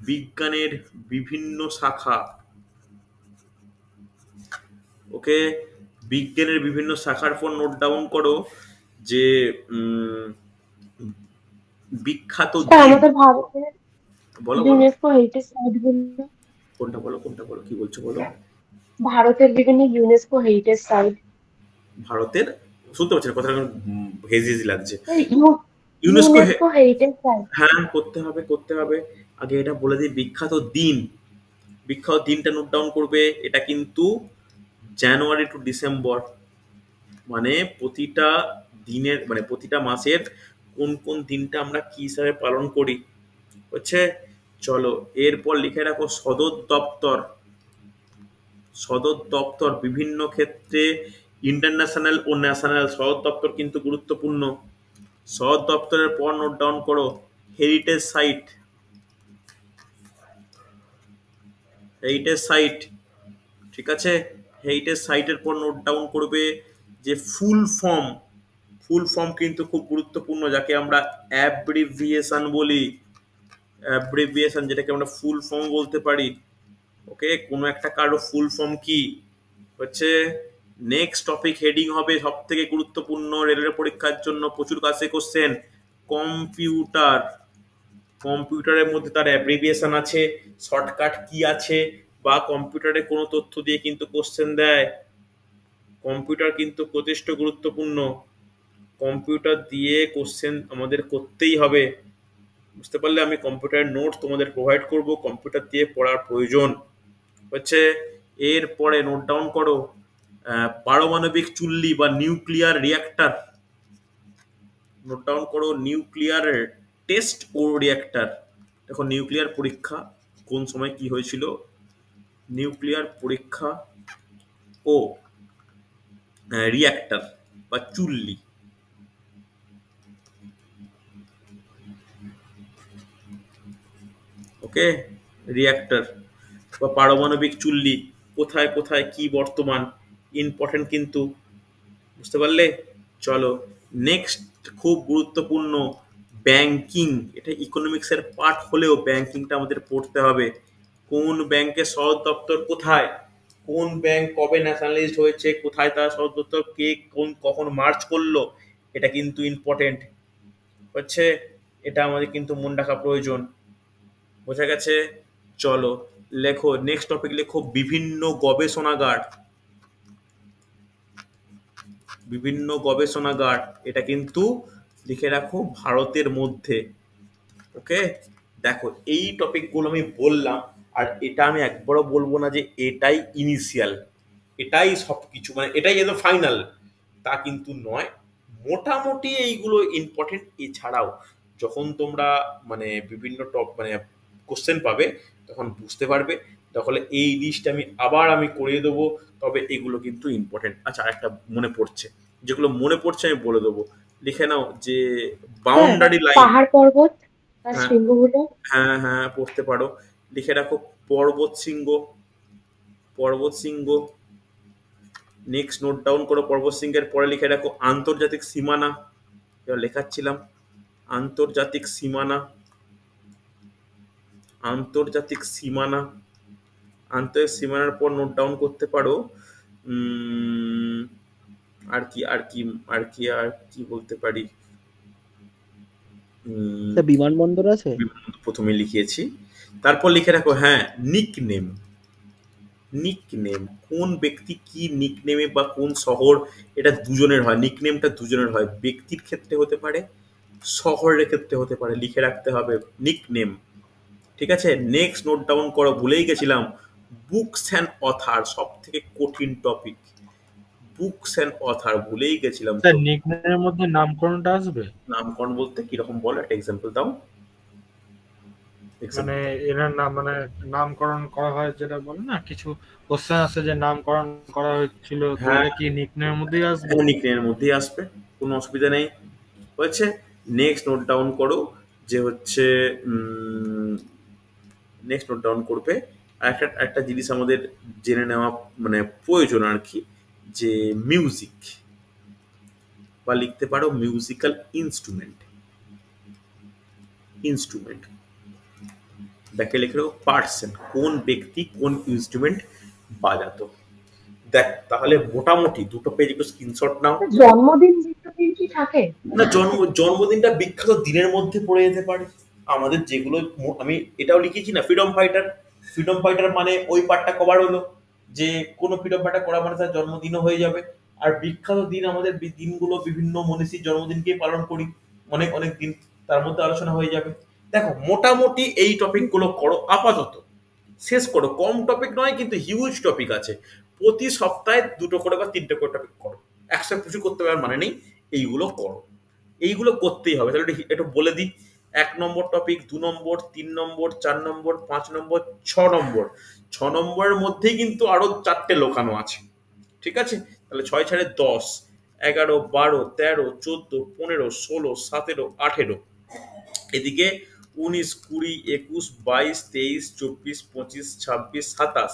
বিজ্ঞানের বিভিন্ন শাখা। ওকে, বিজ্ঞানের বিভিন্ন শাখার পর নোট ডাউন করো যে বিখ্যাত স্যার আমাদের ভারতের বলো বলো ইউনেস্কো হেরিটেজ সাইট গুলো, কোনটা বলো কোনটা বলো কি বলছো বলো। ভারতের বিভিন্ন ইউনেস্কো হেরিটেজ সাইট। ভারতের শুনতে পাচ্ছি না কথাটা, হেজি হেজি লাগছে। UNESCO UNESCO heritage site. হ্যাঁ করতে হবে করতে হবে। আগে এটা বলে দিই বিখ্যাত দিন। বিখ্যাত দিনটা নোট ডাউন করবে, এটা কিন্তু জানুয়ারি টু ডিসেম্বর, মানে প্রতিটা দিনের মানে প্রতিটা মাসের কোন কোন দিনটা আমরা কি হিসাবে পালন করি হচ্ছে। চলো এরপর লিখে রাখো সদর দপ্তর। সদর দপ্তর বিভিন্ন ক্ষেত্রে ইন্টারন্যাশনাল ও ন্যাশনাল সদর দপ্তর কিন্তু গুরুত্বপূর্ণ। সদর দপ্তরের পর নোট ডাউন করো হেরিটেজ সাইট। হেরিটেজ সাইট ঠিক আছে। হেরিটেজ সাইটের পর নোট ডাউন করবে যে ফুল ফর্ম। ফুল ফর্ম কিন্তু খুব গুরুত্বপূর্ণ, যাকে আমরা অ্যাব্রিভিয়েশন বলি। অ্যাব্রিভিয়েশন যেটাকে আমরা ফুল ফর্ম বলতে পারি। ওকে, কোনো একটা কারো ফুল ফর্ম কি হচ্ছে। নেক্সট টপিক হেডিং হবে সব থেকে গুরুত্বপূর্ণ রেলের পরীক্ষার জন্য প্রচুর কাছে কোশ্চেন, কম্পিউটার। কম্পিউটারের মধ্যে তার অ্যাব্রিভিয়েশন আছে, শর্টকাট কি আছে, বা কম্পিউটারে কোনো তথ্য দিয়ে কিন্তু কোশ্চেন দেয়। কম্পিউটার কিন্তু যথেষ্ট গুরুত্বপূর্ণ, কম্পিউটার দিয়ে কোশ্চেন আমাদের করতেই হবে। বুঝতে পারলে? আমি কম্পিউটারের নোট তোমাদের প্রোভাইড করব, কম্পিউটার দিয়ে পড়ার প্রয়োজন হচ্ছে। এরপরে নোট ডাউন করো, পারমাণবিক চুল্লি বা নিউক্লিয়ার রিঅ্যাক্টর। নোট ডাউন করো, নিউক্লিয়ার টেস্ট ও রিঅ্যাক্টর। দেখো নিউক্লিয়ার পরীক্ষা কোন সময় কি হয়েছিল, নিউক্লিয়ার পরীক্ষা ও রিঅ্যাক্টর বা চুল্লি। ওকে, রিঅ্যাক্টর বা পারমাণবিক চুল্লি কোথায় কোথায় কি বর্তমান, ইম্পর্টেন্ট কিন্তু। বুঝতে পারলে? চলো নেক্সট, খুব গুরুত্বপূর্ণ, ব্যাংকিং। এটা ইকোনমিক্সের পার্ট হলেও ব্যাংকিংটা আমাদের পড়তে হবে। কোন ব্যাংকের সদর দপ্তর কোথায়, কোন ব্যাংক কবে ন্যাশনালাইজড হয়েছে, কোথায় তার সদর দপ্তর, কে কখন মার্চ করলো, এটা কিন্তু ইম্পর্টেন্ট হচ্ছে। এটা আমাদের কিন্তু মনে রাখা প্রয়োজন। বোঝা গেছে? চলো লেখো, নেক্সট টপিক লেখো, বিভিন্ন গবেষণাগার। বিভিন্ন গবেষণাগার, এটা কিন্তু লিখে রাখো ভারতের মধ্যে। ওকে, দেখো এই টপিকগুলো আমি বললাম, আর এটা আমি একবারও বলবো না যে এটাই ইনিশিয়াল, এটাই সব কিছু, মানে এটাই যেন ফাইনাল, তা কিন্তু নয়। মোটামুটি এইগুলো ইম্পর্টেন্ট। এছাড়াও যখন তোমরা মানে বিভিন্ন মানে কোশ্চেন পাবে তখন বুঝতে পারবে, তাহলে এই লিস্ট আমি করিয়ে দেবো। তবে এগুলো কিন্তু ইম্পর্টেন্ট। আচ্ছা, আরেকটা মনে পড়ছে, যেগুলো মনে পড়ছে আমি বলে দেবো, লিখে নাও যে স্যার বাউন্ডারি লাইন। পাহাড় পর্বত তার হ্যাঁ শৃঙ্গগুলো। হ্যাঁ হ্যাঁ, পড়তে পারো। লিখে রাখো পর্বত শৃঙ্গ, পর্বত শৃঙ্গ। নেক্সট নোট ডাউন করো, পর্বত শৃঙ্গের পরে লিখে রাখো আন্তর্জাতিক সীমানা। এবার লেখাচ্ছিলাম আন্তর্জাতিক সীমানা, আন্তর্জাতিক সীমানা। আন্তর্জাতিক সীমানার পর নোট ডাউন করতে পারো আর কি আর কি আর কি আর কি বলতে পারি। স্যার বিমানবন্দর আছে। প্রথমে লিখিয়েছি, তারপর লিখে রাখো হ্যাঁ নিকনেম। নিকনেম, কোন ব্যক্তি কি নিকনেমে বা কোন শহর, এটা দুজনের হয়, নিকনেমটা দুজনের হয়, ব্যক্তির ক্ষেত্রে হতে পারে, শহরের ক্ষেত্রে হতে পারে, লিখে রাখতে হবে নিকনেম। ঠিক আছে, নেক্সট নোট ডাউন করো, ভুলেই গেছিলাম, বুকস অ্যান্ড অথার, সব থেকে কঠিন টপিক, বুকস অ্যান্ড অথার, ভুলেই গেছিলাম স্যার তো। নিকনেমের মধ্যে নামকরণটা আসবে? নামকরণ বলতে কিরকম বলো, একটা এক্সাম্পল দাও। মানে এনার নাম, মানে নামকরণ করা হয় যেটা বলে না, কিছু কোশ্চেন আছে যে নামকরণ করা হয়েছিল, তো হ্যাঁ, এটা কি নিকনেমের মধ্যেই আসবে? নিকনেমের মধ্যেই আসবে, কোনো অসুবিধা নেই। হয়েছে, নেক্সট নোট ডাউন করো যে হচ্ছে নেক্সট নোট ডাউন করবে। আর একটা জিনিস আমাদের জেনে নেওয়া মানে প্রয়োজন আর কি, যে মিউজিক, বা লিখতে পারো মিউজিক্যাল ইনস্ট্রুমেন্ট। ইনস্ট্রুমেন্ট ব্যাকে লিখে রাখো পার্সন, কোন ব্যক্তি কোন ইনস্ট্রুমেন্ট বাজাতো। দেখ তাহলে মোটামুটি দুটো পেজ একটু স্ক্রিনশট নাও। জন্মদিন মৃত্যুদিন কি থাকে? না, জন্মদিনটা বিখ্যাত দিনের মধ্যে পড়ে যেতে পারে। আমাদের যেগুলো আমি এটাও লিখেছি না, ফ্রিডম ফাইটার। ফ্রিডম ফাইটার মানে ওই পার্টটা কভার হলো, যে কোনো ফ্রিডম ফাইটার করা মানে তার জন্মদিনও হয়ে যাবে। আর বিখ্যাত দিন, আমাদের দিনগুলো বিভিন্ন মনীষীর জন্মদিনকেই পালন করি, অনেক অনেক দিন, তার মধ্যে আলোচনা হয়ে যাবে। দেখো মোটামুটি এই টপিকগুলো করো, আপাতত শেষ করো। কম টপিক নয় কিন্তু হিউজ টপিক আছে। প্রতি সপ্তাহে 2টো করে বা 3টে করে টপিক করো, একসাথে কিছু করতে পারার মানে নেই। এইগুলো করো, এইগুলো করতেই হবে। তাহলে একটু বলে দিই, 1 নম্বর টপিক, 2 নম্বর, 3 নম্বর, 4 নম্বর, 5 নম্বর, 6 নম্বর। 6 নম্বরের মধ্যেই কিন্তু আরো 4টে লোকানো আছে। ঠিক আছে, তাহলে 6 ছাড়ে 10, 11, 12, 13, 14, 15, 16, 17, 18, এদিকে 19, 20, 21, 22, 23, 24, 25, 26, 27,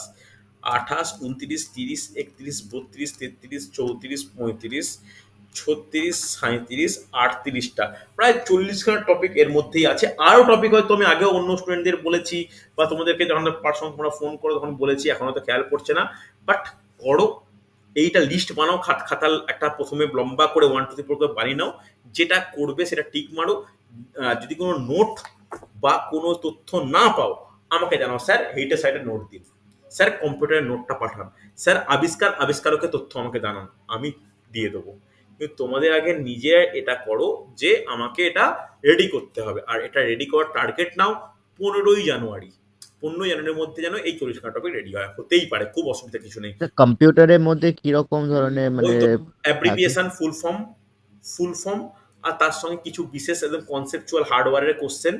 28, 29, 30, 31, 32, 33, 34, 35, 36, 37, 38টা, প্রায় 40খানা টপিক এর মধ্যেই আছে। আরো টপিক হয়তো আমি আগেও অন্য স্টুডেন্টদের বলেছি, বা তোমাদেরকে যখন পার্সোনাল তোমরা ফোন করো তখন বলেছি, এখন হয়তো খেয়াল পড়ছে না, বাট করো। এইটা লিস্ট বানাও, খাতাল একটা প্রথমে লম্বা করে 1 2 3 4 করে বানিয়ে নাও, যেটা করবে সেটা টিক মারো। যদি কোনো নোট বা কোনো তথ্য না পাও আমাকে জানাও, স্যার এইটা সাইডে নোট দিন, স্যার কম্পিউটারের নোটটা পাঠান, স্যার আবিষ্কারকের তথ্য আমাকে জানান, আমি দিয়ে দেবো। কিন্তু তোমাদের আগে নিজে এটা করো যে আমাকে এটা রেডি করতে হবে, আর এটা রেডি করার টার্গেট নাও 15ই জানুয়ারি। 15ই জানুয়ারির মধ্যে যেন এই 40খানা টপিক রেডি হয়, হতেই পারে, খুব অসুবিধা কিছু নেই। কম্পিউটারের মধ্যে কিরকম ধরনের মানে ওই তো থাকে? অ্যাব্রিভিয়েশন, ফুল ফর্ম, আর তার সঙ্গে কিছু বিশেষ একদম কনসেপচুয়াল হার্ডওয়্যারের কোশ্চেন,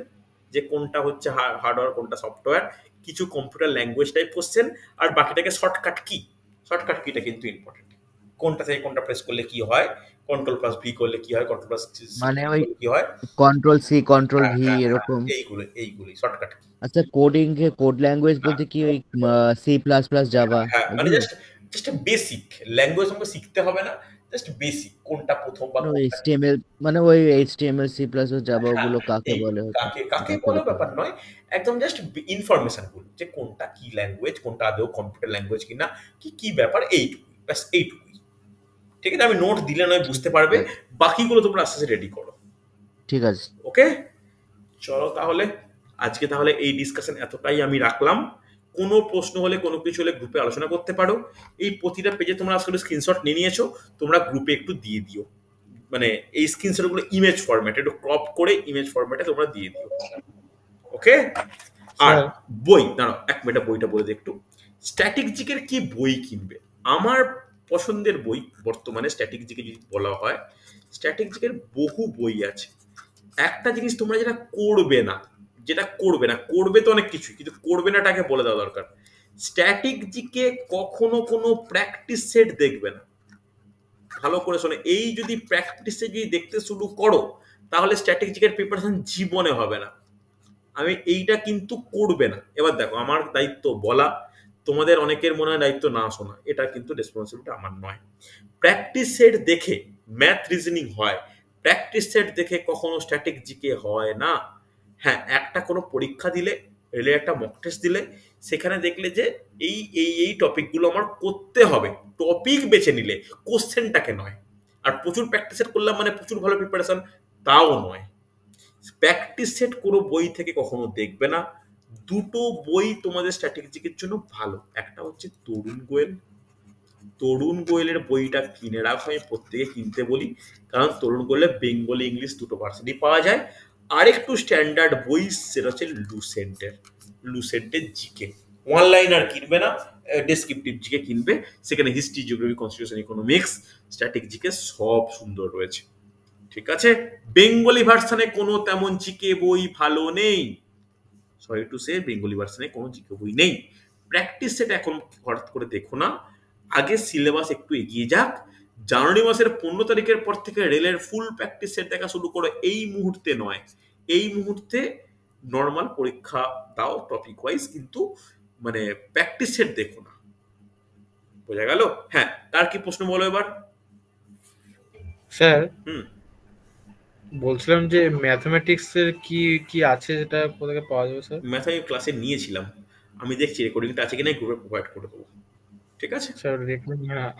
যে কোনটা হচ্ছে হার্ডওয়্যার কোনটা সফটওয়্যার, কিছু কম্পিউটার ল্যাঙ্গুয়েজ টাইপ কোশ্চেন, আর বাকিটাকে শর্টকাট কিটা কিন্তু ইম্পর্টেন্ট, কোনটা থেকে কোনটা প্রেস করলে কি হয়, কন্ট্রোল+V করলে কি হয়, কন্ট্রোল+C মানে ওই করলে কি হয়, কন্ট্রোল C কন্ট্রোল V এরকম। এইগুলি শর্টকাট কি। আচ্ছা, কোড ল্যাঙ্গুয়েজ বলতে কি ওই C++ জাভা হ্যাঁ, মানে এগুলো? জাস্ট বেসিক ল্যাঙ্গুয়েজ আমাকে শিখতে হবে না, জাস্ট বেসিক কোনটা প্রথম বা কোনটা HTML মানে ওই HTML C++ জাভা হ্যাঁ, ওগুলো কাকে এই বলে হতো? কাকে বা বলে করে ব্যাপার নয়, একদম জাস্ট ইনফরমেশন গুলো, যে কোনটা কি ল্যাঙ্গুয়েজ, কোনটা আদৌ কম্পিউটার ল্যাঙ্গুয়েজ কিনা, কি ব্যাপার, এইটুকুই, ব্যাস এইটুকুই। ঠিক আছে, আমি নোট দিলে নয় বুঝতে পারবে, বাকিগুলো তোমরা আস্তে আস্তে রেডি করো। ঠিক আছে, ওকে, চলো তাহলে আজকে তাহলে এই ডিসকাশন এতটাই আমি রাখলাম। কোনো প্রশ্ন হলে, কোনো কিছু হলে গ্রুপে আলোচনা করতে পারো। এই প্রতিটা পেজে তোমরা আসলে স্ক্রিনশট নিয়ে নিয়েছো, তোমরা গ্রুপে একটু দিয়ে দিও, মানে এই স্ক্রিনশটগুলো ইমেজ ফরম্যাটে একটু ক্রপ করে ইমেজ ফরম্যাটে তোমরা দিয়ে দিও। ওকে, আর স্যার বই দাঁড়াও এক মিনিট, বইটা বলে দিই একটু। স্ট্যাটিক জিকের কি বই কিনবে? আমার পছন্দের বই বর্তমানে স্ট্যাটিক জিকে যদি বলা হয়, স্ট্যাটিক জিকের বহু বই আছে। একটা জিনিস তোমরা যেটা করবে না, করবে তো অনেক কিছুই, কিন্তু করবে নাটাকে বলে দেওয়া দরকার। স্ট্যাটিক জিকে কখনো কোনো প্র্যাকটিস সেট দেখবে না। ভালো করে শোনো, এই যদি প্র্যাকটিসে যদি দেখতে শুরু করো, তাহলে স্ট্যাটিক জিকের প্রিপারেশন জীবনে হবে না। আমি এইটা কিন্তু করবে না। এবার দেখো, আমার দায়িত্ব বলা, তোমাদের অনেকের মনে হয় দায়িত্ব না শোনা, এটা কিন্তু রেসপন্সিবিলিটি আমার নয়। প্র্যাকটিস সেট দেখে ম্যাথ রিজনিং হয়, প্র্যাকটিস সেট দেখে কখনো স্ট্যাটিক জিকে হয় না। হ্যাঁ, একটা কোনো পরীক্ষা দিলে, রেলে একটা মক টেস্ট দিলে, সেখানে দেখলে যে এই টপিকগুলো আমার করতে হবে, টপিক বেছে নিলে, কোশ্চেনটাকে নয়। আর প্রচুর প্র্যাকটিস সেট করলাম মানে প্রচুর ভালো প্রিপারেশন, তাও নয়। প্র্যাকটিস সেট কোনো বই থেকে কখনো দেখবে না। দুটো বই তোমাদের স্ট্র্যাটেজিকের জন্য ভালো, একটা হচ্ছে তরুণ গোয়েলের বইটা কিনে রাখো, আমি প্রত্যেকে কিনতে বলি, কারণ তরুণ গোয়েলের বেঙ্গলি ইংলিশ দুটো ভার্সনই পাওয়া যায়। আরেকটু স্ট্যান্ডার্ড বই, সেটা হচ্ছে লুসেন্টের জিকে। ওয়ান লাইনার কিনবে না, ডেসক্রিপটিভ জিকে কিনবে, সেখানে history, geography, constitution, economics, static GK সব সুন্দর রয়েছে। ঠিক আছে, বেঙ্গলি ভার্সনে কোনো তেমন জিকে বই ভালো নেই, সরি টু সে, বেঙ্গলি ভার্সনে কোনো জিকে বই নেই। প্র্যাকটিস সেটা এখন হঠাৎ করে দেখো না, আগে সিলেবাস একটু এগিয়ে যাক। জানুয়ারি মাসের 15 তারিখের পর থেকে রেলের ফুল প্র্যাকটিস সেট দেখা শুরু করো, এই মুহূর্তে নয়। এই মুহূর্তে নর্মাল পরীক্ষা দাও টপিক ওয়াইজ, কিন্তু মানে প্র্যাকটিস সেট দেখো না। বোঝা গেল? হ্যাঁ, তার কি প্রশ্ন বলো এবার। স্যার হুম, বলছিলাম যে ম্যাথমেটিক্স এর কি কি আছে, যেটা কোথায় পাওয়া যাবে স্যার? ম্যাথ আমি ক্লাসে নিয়েছিলাম, আমি দেখছি রেকর্ডিংটা আছে কিনা, গ্রুপে প্রোভাইড করে দেবো। ঠিক আছে, স্যার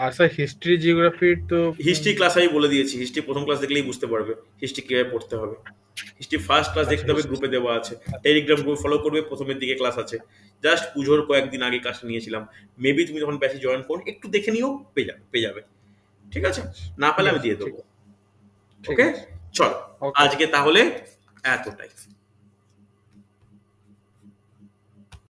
আর স্যার হিস্ট্রি জিওগ্রাফির তো হিস্ট্রি ক্লাস আমি বলে দিয়েছি, হিস্ট্রি প্রথম ক্লাস দেখলেই বুঝতে পারবে হিস্ট্রি কিভাবে পড়তে হবে। হিস্ট্রি ফার্স্ট ক্লাস দেখতে হবে, গ্রুপে দেওয়া আছে, টেলিগ্রাম গ্রুপ ফলো করবে, প্রথমের দিকে ক্লাস আছে। জাস্ট পুজোর কয়েকদিন আগে ক্লাসটা নিয়েছিলাম, মেবি তুমি যখন ব্যাচে জয়েন করো একটু দেখে নিও, পেয়ে যাবে। ঠিক আছে, না পেলে আমি দিয়ে দেবো। ঠিক ওকে, আছে। চলো Okay. আজকে তাহলে এতটাই।